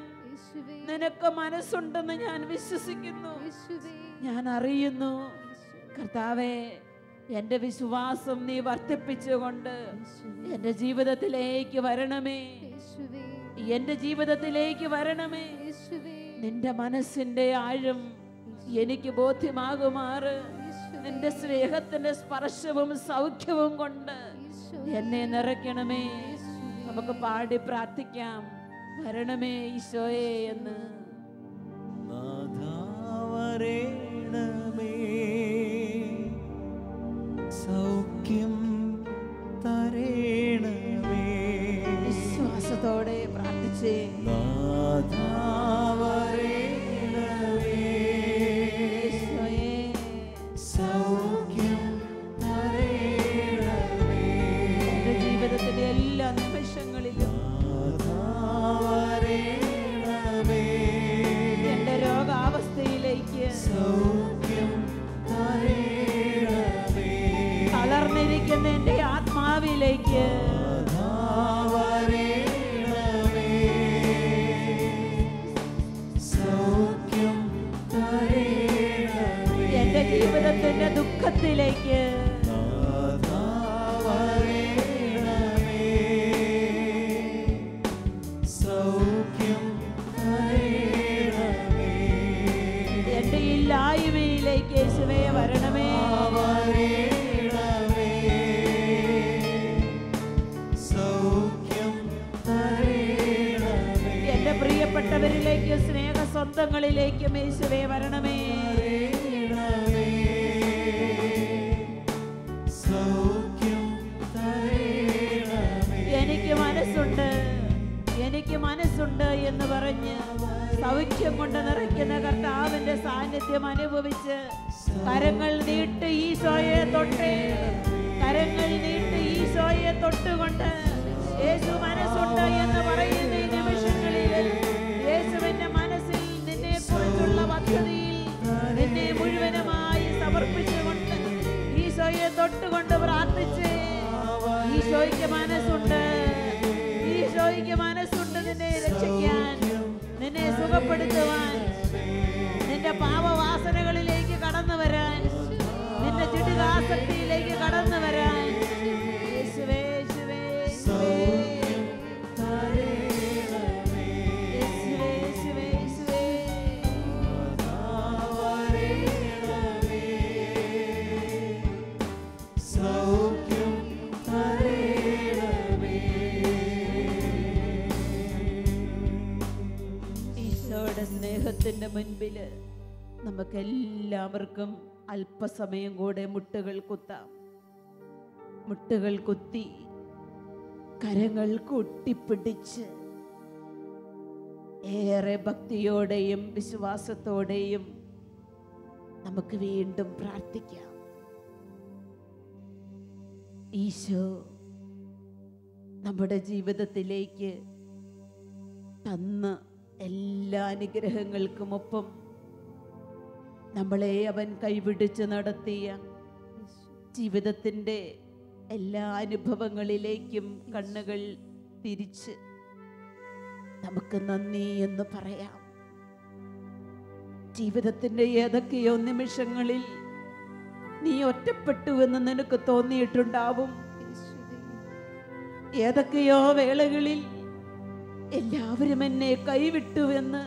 നിനക്ക് മനസ്സുണ്ടെന്ന് ഞാൻ വിശ്വസിക്കുന്നു. ഞാൻ അറിയുന്നു കർത്താവേ, എൻ്റെ വിശ്വാസം നീ വർദ്ധിപ്പിച്ചുകൊണ്ട് എൻ്റെ ജീവിതത്തിലേക്ക് വരണമേ, എൻ്റെ ജീവിതത്തിലേക്ക് വരണമേ. നിന്റെ മനസ്സിൻ്റെ ആഴം എനിക്ക് ബോധ്യമാകുമാറ് നിന്റെ സ്നേഹത്തിന്റെ സ്പർശവും സൗഖ്യവും കൊണ്ട് എന്നെ നിറയ്ക്കണമേ. നമുക്ക് പാടി പ്രാർത്ഥിക്കാം, വരണമേ ഈശോയെ എന്ന്. നാഥാവരേണമേ, സൗഖ്യം തരേണമേ. വിശ്വാസത്തോടെ പ്രാർത്ഥിച്ചേ. നാഥാവരേണമേ, ഈശോയെ, സൗഖ്യം ജീവിതത്തിന്റെ ദുഃഖത്തിലേക്ക് നാഥാ വരേണമേ. സൗഖ്യം തരേണമേ. എന്റെ ഇല്ലായ്മയിലേക്ക് യേശുവേ വരണമേ. വരേണമേ. സൗഖ്യം തരേണമേ. എന്റെ പ്രിയപ്പെട്ടവരിലേക്കും സ്നേഹ സ്വന്തങ്ങളിലേക്കും യേശുവേ വരണമേ. സൗഖ്യം തരേണമേ. എനിക്ക് മനസ്സുണ്ട്, എനിക്ക് മനസ്സുണ്ട് എന്ന് പറഞ്ഞ് സൗഖ്യം കൊണ്ട് നിറയ്ക്കുന്ന കർത്താവിന്റെ സാന്നിധ്യം അനുഭവിച്ച് കരങ്ങൾ നീട്ട് ഈശോയെ തൊട്ടേ, കരങ്ങൾ നീട്ട് ഈശോയെ തൊട്ടുകൊണ്ട് യേശു മനസ്സുണ്ട് എന്ന് പറയുന്ന ഈ നിമിഷങ്ങളിൽ യേശുവിന്റെ മനസ്സിൽ നിന്നെ കുറിച്ചുള്ള പദ്ധതിയിൽ നിന്നെ മുഴുവനുമായി സമർപ്പിച്ചുകൊണ്ട് ഈശോയെ തൊട്ടുകൊണ്ട് പ്രാർത്ഥിച്ച് ഈശോയ്ക്ക് മനസ്സുണ്ട്, ഈശോയ്ക്ക് മനസ്സുണ്ട് നിന്നെ രക്ഷിക്കാൻ, നിന്നെ സുഖപ്പെടുത്തുവാൻ, നിന്റെ പാപവാസനകളിലേക്ക് കടന്നു വരാൻ, നിന്റെ ജഡികാസക്തിയിലേക്ക് കടന്നു വരാൻ. യേശുവേ, യേശുവേ, യേശുവേ. യേശുവേ, യേശുവേ, യേശുവേ. സൗഖ്യം തരേണമേ. ഈശോയുടെ സ്നേഹത്തിന്റെ മുൻപില് നമുക്കെല്ലാവർക്കും അല്പസമയം കൂടെ മുട്ടുകൾ കുത്താം. മുട്ടുകൾ കുത്തി കരങ്ങൾ കൂട്ടിപ്പിടിച്ച് ഏറെ ഭക്തിയോടെയും വിശ്വാസത്തോടെയും നമുക്ക് വീണ്ടും പ്രാർത്ഥിക്കാം. ഈശോ നമ്മുടെ ജീവിതത്തിലേക്ക് തന്ന എല്ലാ അനുഗ്രഹങ്ങൾക്കുമൊപ്പം നമ്മളെ അവൻ കൈപിടിച്ച് നടത്തിയ ജീവിതത്തിൻ്റെ എല്ലാ അനുഭവങ്ങളിലേക്കും കണ്ണുകൾ തിരിച്ച് നമുക്ക് നന്ദി എന്ന് പറയാം. ജീവിതത്തിൻ്റെ ഏതൊക്കെയോ നിമിഷങ്ങളിൽ നീ ഒറ്റപ്പെട്ടുവെന്ന് നിനക്ക് തോന്നിയിട്ടുണ്ടാവും. ഏതൊക്കെയോ വേളകളിൽ എല്ലാവരും എന്നെ കൈവിട്ടുവെന്ന്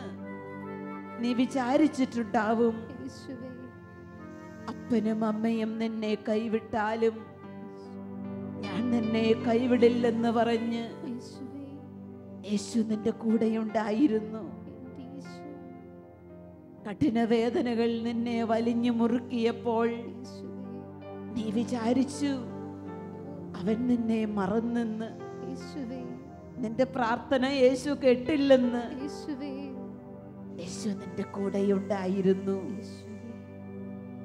നീ വിചാരിച്ചിട്ടുണ്ടാവും. അപ്പനും അമ്മയും നിന്നെ കൈവിട്ടാലും ഞാൻ നിന്നെ കൈവിടില്ലെന്ന് പറഞ്ഞ് യേശു നിന്റെ കൂടെയുണ്ടായിരുന്നു. കഠിനവേദനകൾ നിന്നെ വലിഞ്ഞു മുറുക്കിയപ്പോൾ നീ വിചാരിച്ചു അവൻ നിന്നെ മറന്നെന്ന്, നിന്റെ പ്രാർത്ഥന യേശു കേട്ടില്ലെന്ന്. യേശു നിന്റെ കൂടെയുണ്ടായിരുന്നു.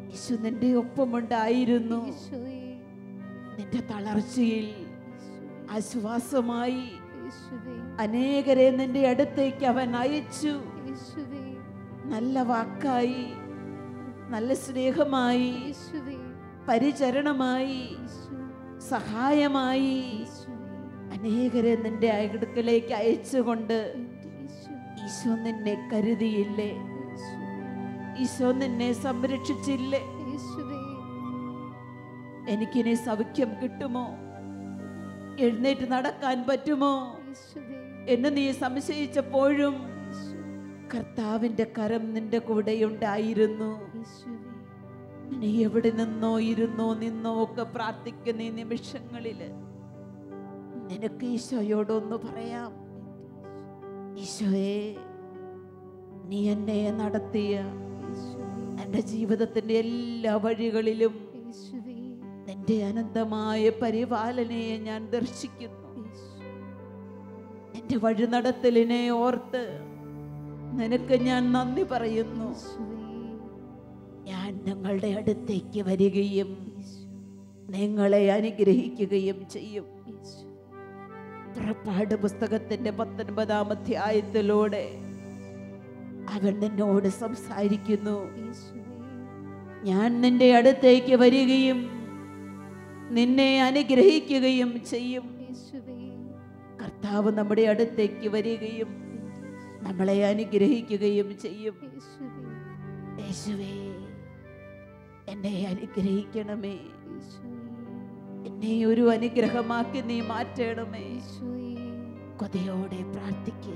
യേശു നിന്റെ ഒപ്പമുണ്ടായിരുന്നു. നിന്റെ തളർച്ചയിൽ ആശ്വാസമായി അനേകരെ നിന്റെ അടുത്തേക്ക് അവൻ അയച്ചു. നല്ല വാക്കായി, നല്ല സ്നേഹമായി, പരിചരണമായി, സഹായമായി അനേകരെ നിന്റെ അടുക്കലേക്ക് അയച്ചുകൊണ്ട് ഈശോ നിന്നെ കരുതിയില്ലേ? ഈശോ നിന്നെ സംരക്ഷിച്ചില്ലേ? എനിക്കിനി സൗഖ്യം കിട്ടുമോ? എഴുന്നേറ്റ് നടക്കാൻ പറ്റുമോ എന്ന് നീ സംശയിച്ചപ്പോഴും കർത്താവിന്റെ കരം നിന്റെ കൂടെയുണ്ടായിരുന്നു. നീ എവിടെ നിന്നോ ഇരുന്നോ നിന്നോ ഒക്കെ പ്രാർത്ഥിക്കുന്ന ഈ നിമിഷങ്ങളില് നിനക്ക് ഈശോയോടൊന്ന് പറയാം. ഈശോയെ, നീ എന്നെ നടത്തിയ എൻ്റെ ജീവിതത്തിൻ്റെ എല്ലാ വഴികളിലും നിന്റെ അനന്തമായ പരിപാലനയെ ഞാൻ ദർശിക്കുന്നു. എൻ്റെ വഴി നടത്തലിനെ ഓർത്ത് നിനക്ക് ഞാൻ നന്ദി പറയുന്നു. ഞാൻ നിങ്ങളുടെ അടുത്തേക്ക് വരികയും നിങ്ങളെ അനുഗ്രഹിക്കുകയും ചെയ്യും. പുറപ്പാട് പുസ്തകത്തിന്റെ 19-ാം അധ്യായത്തിലൂടെ അവൻ നിന്നോട് സംസാരിക്കുന്നു. ഞാൻ നിന്റെ അടുത്തേക്ക് വരികയും നിന്നെ അനുഗ്രഹിക്കുകയും ചെയ്യും. കർത്താവ് നമ്മുടെ അടുത്തേക്ക് വരികയും നമ്മളെ അനുഗ്രഹിക്കുകയും ചെയ്യും. യേശുവേ, എന്നെ അനുഗ്രഹിക്കണമേ. എന്നെ ഒരു അനുഗ്രഹമാക്കി നീ മാറ്റണമേ. കൊതിയോടെ പ്രാർത്ഥിക്കുക.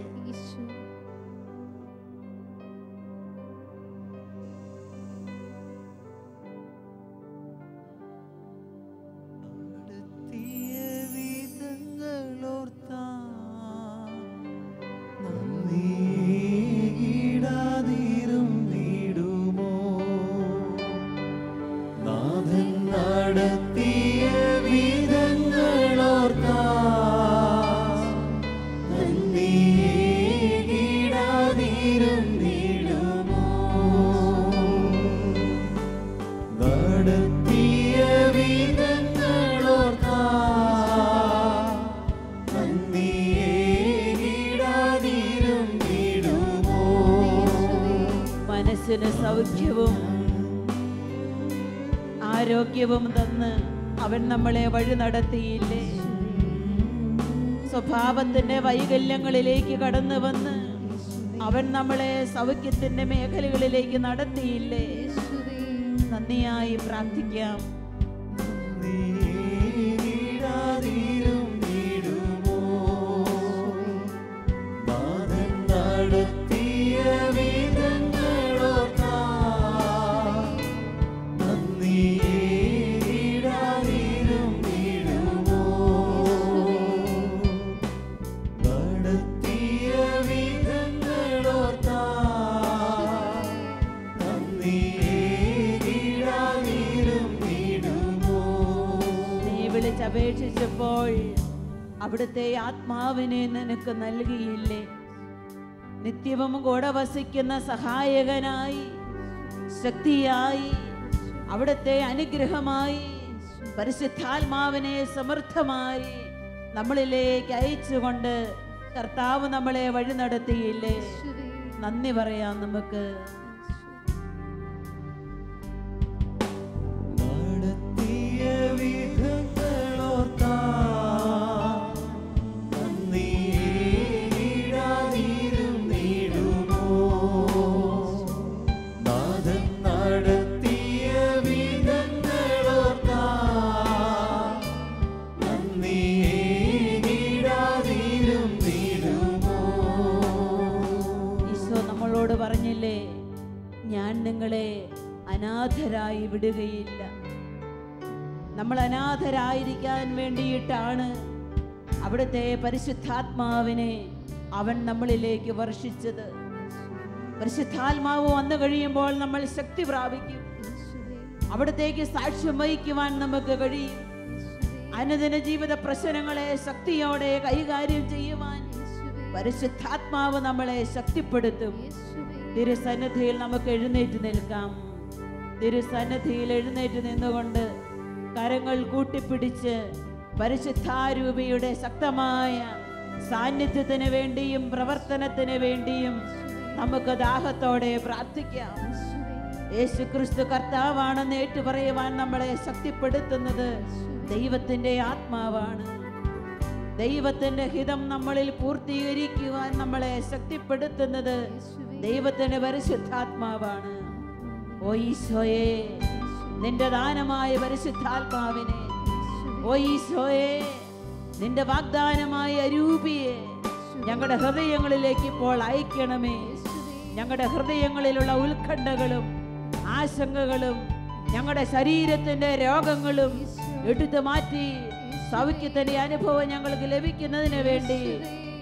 സൗഖ്യവും ആരോഗ്യവും തന്ന് അവൻ നമ്മളെ വഴി നടത്തിയില്ലേ? സ്വഭാവത്തിന്റെ വൈകല്യങ്ങളിലേക്ക് കടന്നു വന്ന് അവൻ നമ്മളെ സൗഖ്യത്തിന്റെ മേഖലകളിലേക്ക് നടത്തിയില്ലേ? നന്ദിയായി പ്രാർത്ഥിക്കാം. അപേക്ഷിച്ചപ്പോൾ അവിടുത്തെ ആത്മാവിനെ നിനക്ക് നൽകിയില്ലേ? നിത്യവും കൂടെ വസിക്കുന്ന സഹായകനായി, ശക്തിയായി, അവിടുത്തെ അനുഗ്രഹമായി, പരിശുദ്ധാത്മാവിനെ സമൃദ്ധമായി നമ്മളിലേക്ക് അയച്ചുകൊണ്ട് കർത്താവ് നമ്മളെ വഴി നടത്തിയില്ലേ? നന്ദി പറയാം നമുക്ക്. പറഞ്ഞില്ലേ, ഞാൻ നിങ്ങളെ അനാഥരായി വിടുകയില്ല. നമ്മൾ അനാഥരായിരിക്കാൻ വേണ്ടിയിട്ടാണ് അവിടുത്തെ പരിശുദ്ധാത്മാവിനെ അവൻ നമ്മളിലേക്ക് വർഷിച്ചത്. പരിശുദ്ധാത്മാവ് വന്നു കഴിയുമ്പോൾ നമ്മൾ ശക്തി പ്രാപിക്കും. അവിടത്തേക്ക് സാക്ഷ്യം വഹിക്കുവാൻ നമുക്ക് കഴിയും. അനുദിന ജീവിത പ്രശ്നങ്ങളെ ശക്തിയോടെ കൈകാര്യം ചെയ്യുവാൻ പരിശുദ്ധാത്മാവ് നമ്മളെ ശക്തിപ്പെടുത്തും. തിരുസന്നിധിയിൽ നമുക്ക് എഴുന്നേറ്റ് നിൽക്കാം. തിരുസന്നിധിയിൽ എഴുന്നേറ്റ് നിന്നുകൊണ്ട് കരങ്ങൾ കൂട്ടിപ്പിടിച്ച് പരിശുദ്ധാരൂപിയുടെ ശക്തമായ സാന്നിധ്യത്തിന് വേണ്ടിയും പ്രവർത്തനത്തിന് വേണ്ടിയും നമുക്ക് ദാഹത്തോടെ പ്രാർത്ഥിക്കാം. യേശുക്രിസ്തു കർത്താവാണെന്ന് ഏറ്റുപറയുവാൻ നമ്മളെ ശക്തിപ്പെടുത്തുന്നത് ദൈവത്തിന്റെ ആത്മാവാണ്. ദൈവത്തിന്റെ ഹിതം നമ്മളിൽ പൂർത്തീകരിക്കുവാൻ നമ്മളെ ശക്തിപ്പെടുത്തുന്നത് ദൈവത്തിന്റെ പരിശുദ്ധാത്മാവാണ്. ഓ ഈശോയെ, നിന്റെ ദാനമായ പരിശുദ്ധാത്മാവിനെ, ഓ ഈശോയെ, നിന്റെ വാഗ്ദാനമായ അരൂപിയെ ഞങ്ങളുടെ ഹൃദയങ്ങളിലേക്ക് ഇപ്പോൾ അയക്കണമേ. ഞങ്ങളുടെ ഹൃദയങ്ങളിലുള്ള ഉത്കണ്ഠകളും ആശങ്കകളും ഞങ്ങളുടെ ശരീരത്തിന്റെ രോഗങ്ങളും എടുത്തു മാറ്റി സൗഖ്യത്തിന്റെ അനുഭവം ഞങ്ങൾക്ക് ലഭിക്കുന്നതിന് വേണ്ടി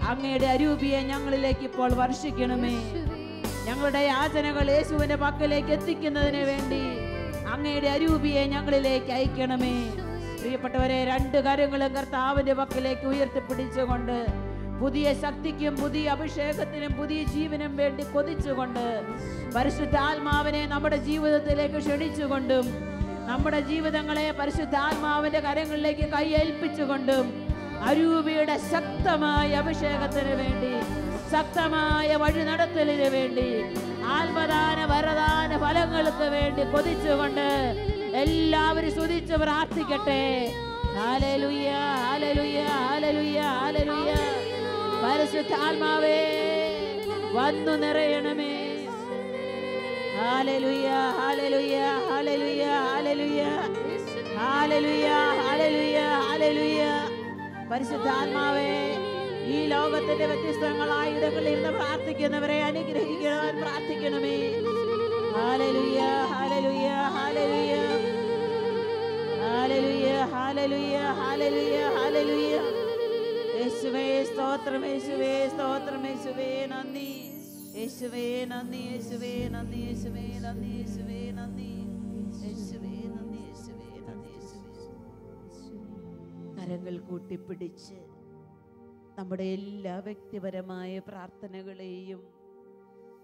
അങ്ങയുടെ അരൂപിയെ ഞങ്ങളിലേക്ക് ഇപ്പോൾ വർഷിക്കണമേ. ഞങ്ങളുടെ യാചനകൾ യേശുവിന്റെ പക്കലേക്ക് എത്തിക്കുന്നതിന് വേണ്ടി അങ്ങയുടെ അരൂപിയെ ഞങ്ങളിലേക്ക് അയക്കണമേ. പ്രിയപ്പെട്ടവരെ, രണ്ട് കരങ്ങളും കർത്താവിന്റെ പക്കലേക്ക് ഉയർത്തിപ്പിടിച്ചുകൊണ്ട് പുതിയ ശക്തിക്കും പുതിയ അഭിഷേകത്തിനും പുതിയ ജീവനും വേണ്ടി കൊതിച്ചുകൊണ്ട് പരിശുദ്ധാത്മാവിനെ നമ്മുടെ ജീവിതത്തിലേക്ക് ക്ഷണിച്ചുകൊണ്ടും നമ്മുടെ ജീവിതങ്ങളെ പരിശുദ്ധാത്മാവിന്റെ കരങ്ങളിലേക്ക് കൈയേൽപ്പിച്ചുകൊണ്ടും അരൂപിയുടെ ശക്തമായ അഭിഷേകത്തിന് വേണ്ടി, ശക്തമായ വഴി നടത്തലിന് വേണ്ടി, ആത്മദാന വരദാന ഫലങ്ങൾക്ക് വേണ്ടി കൊതിച്ചുകൊണ്ട് എല്ലാവരും സ്തുതിച്ച് പ്രാർത്ഥിക്കട്ടെ. ഹല്ലേലൂയ, ഹല്ലേലൂയ, ഹല്ലേലൂയ, ഹല്ലേലൂയ. പരിശുദ്ധാത്മാവേ വന്നു നിറയണമേ. ഹല്ലേലൂയ ഹല്ലേലൂയ ഹല്ലേലൂയ ഹല്ലേലൂയ ഹല്ലേലൂയ ഹല്ലേലൂയ ഹല്ലേലൂയ. പരിശുദ്ധാത്മാവേ, ഈ ലോകത്തിന്റെ വ്യത്യസ്തങ്ങളായ ഇടങ്ങളിൽ നിന്ന് പ്രാർത്ഥിക്കുന്നവരെ അനുഗ്രഹിക്കുവാൻ പ്രാർത്ഥിക്കണമേ. ഹല്ലേലൂയ ഹല്ലേലൂയ ഹല്ലേലൂയ ഹല്ലേലൂയ ഹല്ലേലൂയ ഹല്ലേലൂയ ഹല്ലേലൂയ. യേശുവേ സ്തോത്രം, യേശുവേ സ്തോത്രം, യേശുവേ നന്ദി, യേശുവേ നന്ദി, യേശുവേ നന്ദി, യേശുവേ നന്ദി, യേശുവേ നന്ദി, യേശുവേ നന്ദി, യേശുവേ നന്ദി, യേശുവേ. കരങ്ങൾ കൂട്ടിപ്പിടിച്ച് നമ്മുടെ എല്ലാ വ്യക്തിപരമായ പ്രാർത്ഥനകളെയും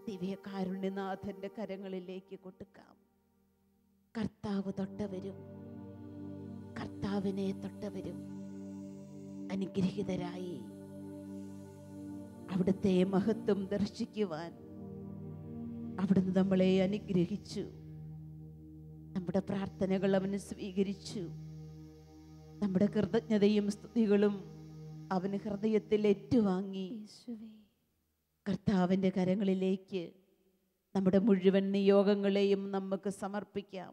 ദിവ്യകാരുണ്യനാഥന്റെ കരങ്ങളിലേക്ക് കൊടുക്കാം. കർത്താവ് തൊട്ടവരും കർത്താവിനെ തൊട്ടവരും അനുഗ്രഹീതരായി അവിടുത്തെ മഹത്വം ദർശിക്കുവാൻ അവിടുന്ന് നമ്മളെ അനുഗ്രഹിച്ചു. നമ്മുടെ പ്രാർത്ഥനകൾ അവന് സ്വീകരിച്ചു. നമ്മുടെ കൃതജ്ഞതയും സ്തുതികളും അവന് ഹൃദയത്തിൽ ഏറ്റുവാങ്ങി കർത്താവിൻ്റെ കരങ്ങളിലേക്ക് നമ്മുടെ മുഴുവൻ നിയോഗങ്ങളെയും നമുക്ക് സമർപ്പിക്കാം.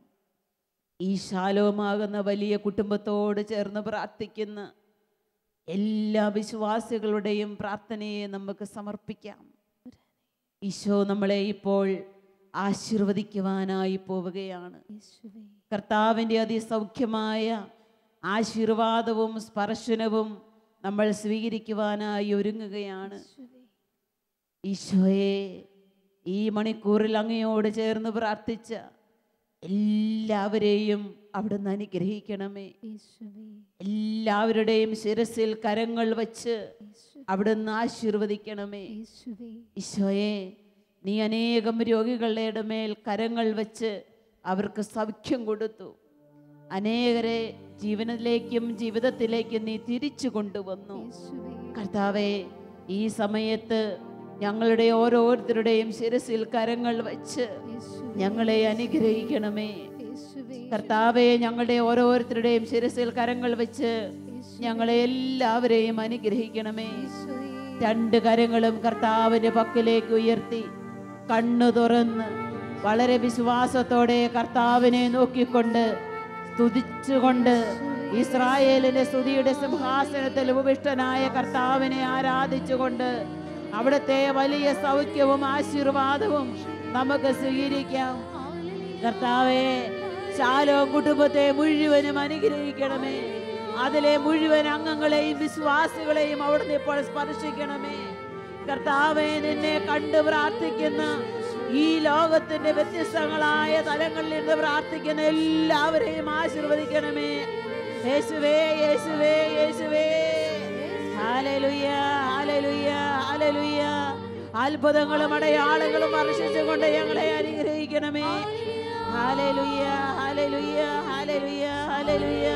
ഈ ശാലോമാകുന്ന വലിയ കുടുംബത്തോട് ചേർന്ന് പ്രാർത്ഥിക്കുന്ന എല്ലാ വിശ്വാസികളുടെയും പ്രാർത്ഥനയെ നമുക്ക് സമർപ്പിക്കാം. ഈശോ നമ്മളെ ഇപ്പോൾ ആശീർവദിക്കുവാനായി പോവുകയാണ്. കർത്താവിൻ്റെ അതിസൗഖ്യമായ ആശീർവാദവും സ്പർശനവും നമ്മൾ സ്വീകരിക്കുവാനായി ഒരുങ്ങുകയാണ്. ഈശോയെ, ഈ മണിക്കൂറിൽ അങ്ങയോട് ചേർന്ന് പ്രാർത്ഥിച്ച എല്ലാവരെയും അവിടുന്ന് അനുഗ്രഹിക്കണമേ. എല്ലാവരുടെയും ശിരസിൽ കരങ്ങൾ വച്ച് അവിടുന്ന് ആശീർവദിക്കണമേ. ഈശോയെ, നീ അനേകം രോഗികളുടെ മേൽ കരങ്ങൾ വെച്ച് അവർക്ക് സൗഖ്യം കൊടുത്തു. അനേകരെ ജീവനിലേക്കും ജീവിതത്തിലേക്കും നീ തിരിച്ചു കൊണ്ടുവന്നു. കർത്താവേ, ഈ സമയത്ത് ഞങ്ങളുടെ ഓരോരുത്തരുടെയും ശിരസിൽ കരങ്ങൾ വച്ച് ഞങ്ങളെ അനുഗ്രഹിക്കണമേ. കർത്താവേ, ഞങ്ങളുടെ ഓരോരുത്തരുടെയും ശിരസിൽ കരങ്ങൾ വെച്ച് ഞങ്ങളെ എല്ലാവരെയും അനുഗ്രഹിക്കണമേ. രണ്ട് കരങ്ങളും കർത്താവിന്റെ പക്കലേക്ക് ഉയർത്തി കണ്ണു തുറന്ന് വളരെ വിശ്വാസത്തോടെ കർത്താവിനെ നോക്കിക്കൊണ്ട് സ്തുതിച്ചുകൊണ്ട് ഇസ്രായേലിന്റെ സ്തുതിയുടെ സിംഹാസനത്തിൽ ഉപവിഷ്ടനായ കർത്താവിനെ ആരാധിച്ചുകൊണ്ട് അവിടുത്തെ വലിയ സൗഖ്യവും ആശീർവാദവും നമുക്ക് സ്വീകരിക്കാം. കർത്താവേ, ശാലോം കുടുംബത്തെ മുഴുവനും അനുഗ്രഹിക്കണമേ. അതിലെ മുഴുവൻ അംഗങ്ങളെയും വിശ്വാസികളെയും അവിടുന്ന് ഇപ്പോൾ സ്പർശിക്കണമേ. കർത്താവേ, നിന്നെ കണ്ട് പ്രാർത്ഥിക്കുന്ന ഈ ലോകത്തിന്റെ വ്യത്യസ്തങ്ങളായ തലങ്ങളിൽ നിന്ന് പ്രാർത്ഥിക്കുന്ന എല്ലാവരെയും ആശീർവദിക്കണമേ. യേശുവേ, യേശുവേ, യേശുവേ. ഹല്ലേലൂയ, ഹല്ലേലൂയ, ഹല്ലേലൂയ. അത്ഭുതങ്ങളും അടയാളങ്ങളും വർഷിച്ചുകൊണ്ട് ഞങ്ങളെ അനുഗ്രഹിക്കണമേ. ഹല്ലേലൂയ, ഹല്ലേലൂയ, ഹല്ലേലൂയ, ഹല്ലേലൂയ.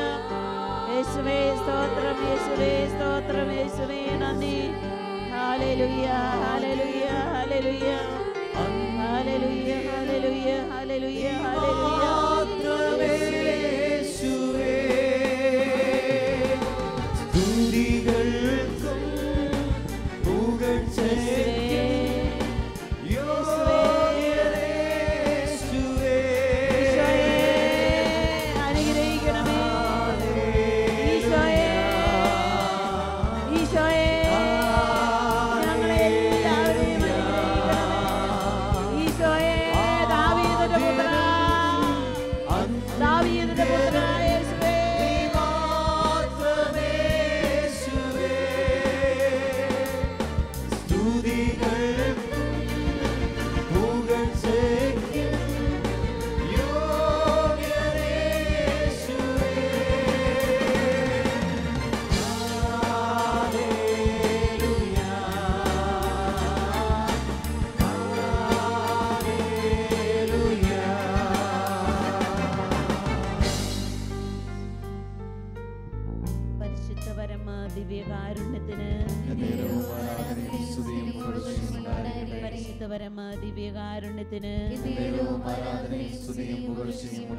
യേശുവേ സ്തോത്രം, യേശുവേ സ്തോത്രം, യേശുവേ നന്ദി. ഹല്ലേലൂയ, ഹല്ലേലൂയ, ഹല്ലേലൂയ, ഹല്ലേലൂയ, ഹല്ലേലൂയ, ഹല്ലേലൂയ, ഹല്ലേലൂയ. യേശുവേ സ്തുതികൾക്കും പുകഴ്ചയ്ക്കും യോഗ്യനേ യേശുവേ. അനുഗ്രഹിക്കണമേ ഈശോയെ, ഈശോയെ. ഞങ്ങളെ എല്ലാവരെയും അനുഗ്രഹിക്കണമേ ഈശോയെ. ദാവീദിന്റെ പുത്രാ, ദാവീദിന്റെ പുത്രാ യേശുവേ. ദിവ്യകാരുണ്യത്തിന്, പരിശുദ്ധപരമ ദിവ്യകാരുണ്യത്തിന്,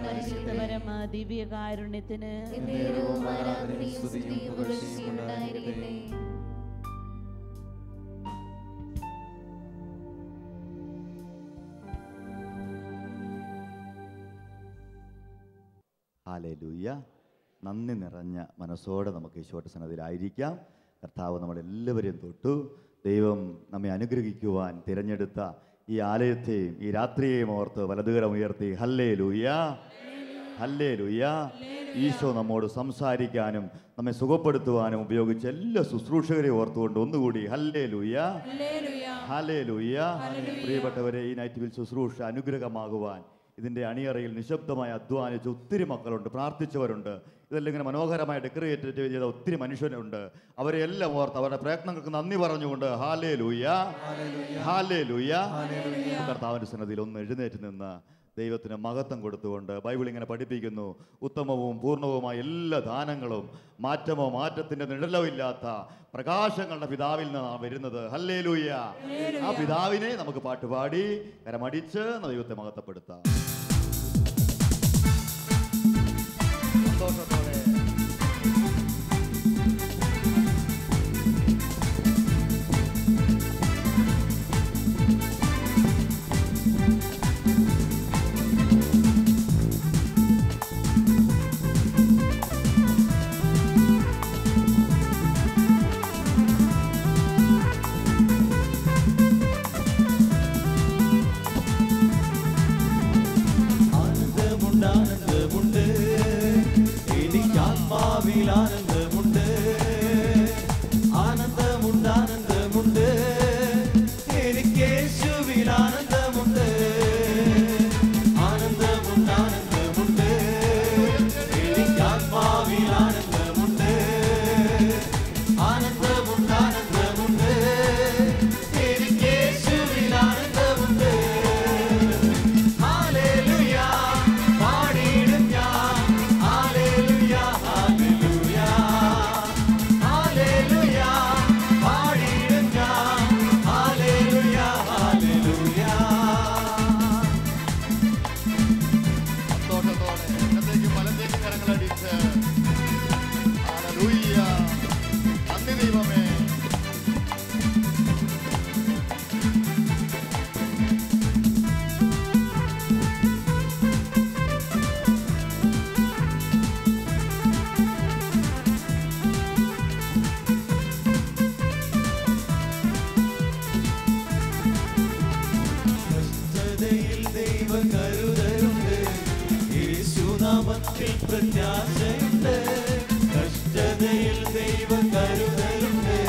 പരിശുദ്ധപരമ ദിവ്യകാരുണ്യത്തിന്. ഹല്ലേലൂയ. നന്ദി നിറഞ്ഞ മനസ്സോടെ നമുക്ക് ഈശോയുടെ സന്നിധിയിലായിരിക്കാം. കർത്താവ് നമ്മളെല്ലാവരെയും തൊട്ടു. ദൈവം നമ്മെ അനുഗ്രഹിക്കുവാൻ തിരഞ്ഞെടുത്ത ഈ ആലയത്തെയും ഈ രാത്രിയെയും ഓർത്ത് വലതുകരം ഉയർത്തി ഹല്ലേലൂയ, ഹല്ലേലൂയ. ഈശോ നമ്മോട് സംസാരിക്കാനും നമ്മെ സുഖപ്പെടുത്തുവാനും ഉപയോഗിച്ച എല്ലാ ശുശ്രൂഷകരെയും ഓർത്തുകൊണ്ട് ഒന്നുകൂടി ഹല്ലേലൂയ, ഹല്ലേലൂയ. പ്രിയപ്പെട്ടവരെ, ഈ നൈറ്റ് വിൽ ശുശ്രൂഷ അനുഗ്രഹമാകുവാൻ ഇതിൻ്റെ അണിയറയിൽ നിശബ്ദമായി അധ്വാനിച്ച ഒത്തിരി മക്കളുണ്ട്, പ്രാർത്ഥിച്ചവരുണ്ട്. ഇതെല്ലാം ഇങ്ങനെ മനോഹരമായി ഡെക്കറേറ്റ് ചെയ്ത ഒത്തിരി മനുഷ്യരുണ്ട്. അവരെ എല്ലാം ഓർത്ത് അവരുടെ പ്രയത്നങ്ങൾക്ക് നന്ദി പറഞ്ഞുകൊണ്ട് ഹല്ലേലൂയ, ഹല്ലേലൂയ. കർത്താവിൻ്റെ സന്നിധിയിൽ ഒന്ന് എഴുന്നേറ്റ് നിന്ന് ദൈവത്തിന് മഹത്വം കൊടുത്തുകൊണ്ട് ബൈബിൾ ഇങ്ങനെ പഠിപ്പിക്കുന്നു, ഉത്തമവും പൂർണ്ണവുമായ എല്ലാ ദാനങ്ങളും മാറ്റമോ മാറ്റത്തിൻ്റെ നിഴലോ ഇല്ലാത്ത പ്രകാശങ്ങളുടെ പിതാവിൽ നിന്നാണ് വരുന്നത്. ഹല്ലേലൂയ. ആ പിതാവിനെ നമുക്ക് പാട്ടുപാടി കരമടിച്ച് ദൈവത്തെ മഹത്വപ്പെടുത്താം. സന്തോഷത്തോടെ പ്രത്യാശയുണ്ട്, കഷ്ടതയിൽ ദൈവം കരുതലുണ്ട്,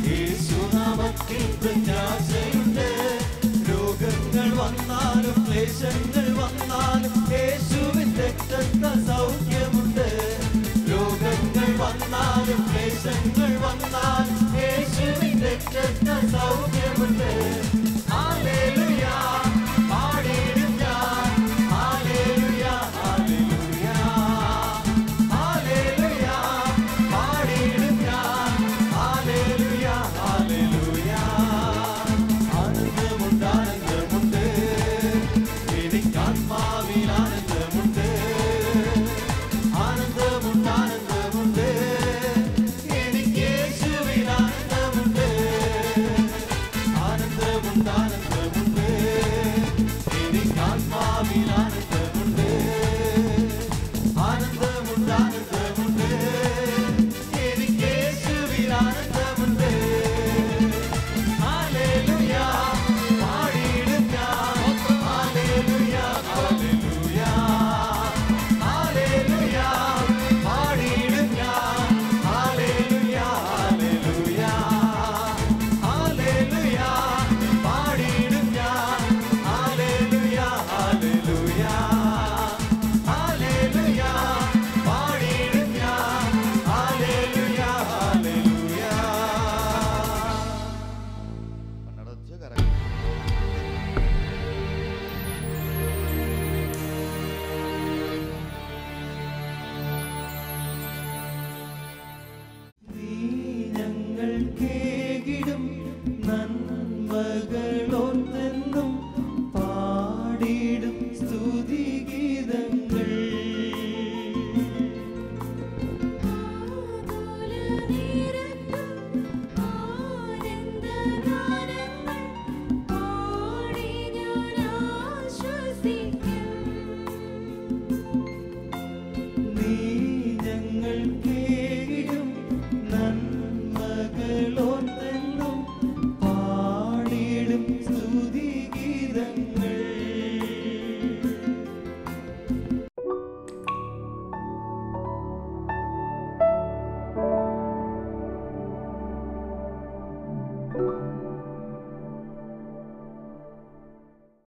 യേശുനാമത്തിൽ പ്രത്യാശയുണ്ട്. രോഗങ്ങൾ വന്നാലും ക്ലേശങ്ങൾ വന്നാലും യേശുവിന്റെ രക്തത്താൽ സൗഖ്യമുണ്ട്. രോഗങ്ങൾ വന്നാലും ക്ലേശങ്ങൾ വന്നാലും യേശുവിന്റെ രക്തത്താൽ സൗഖ്യം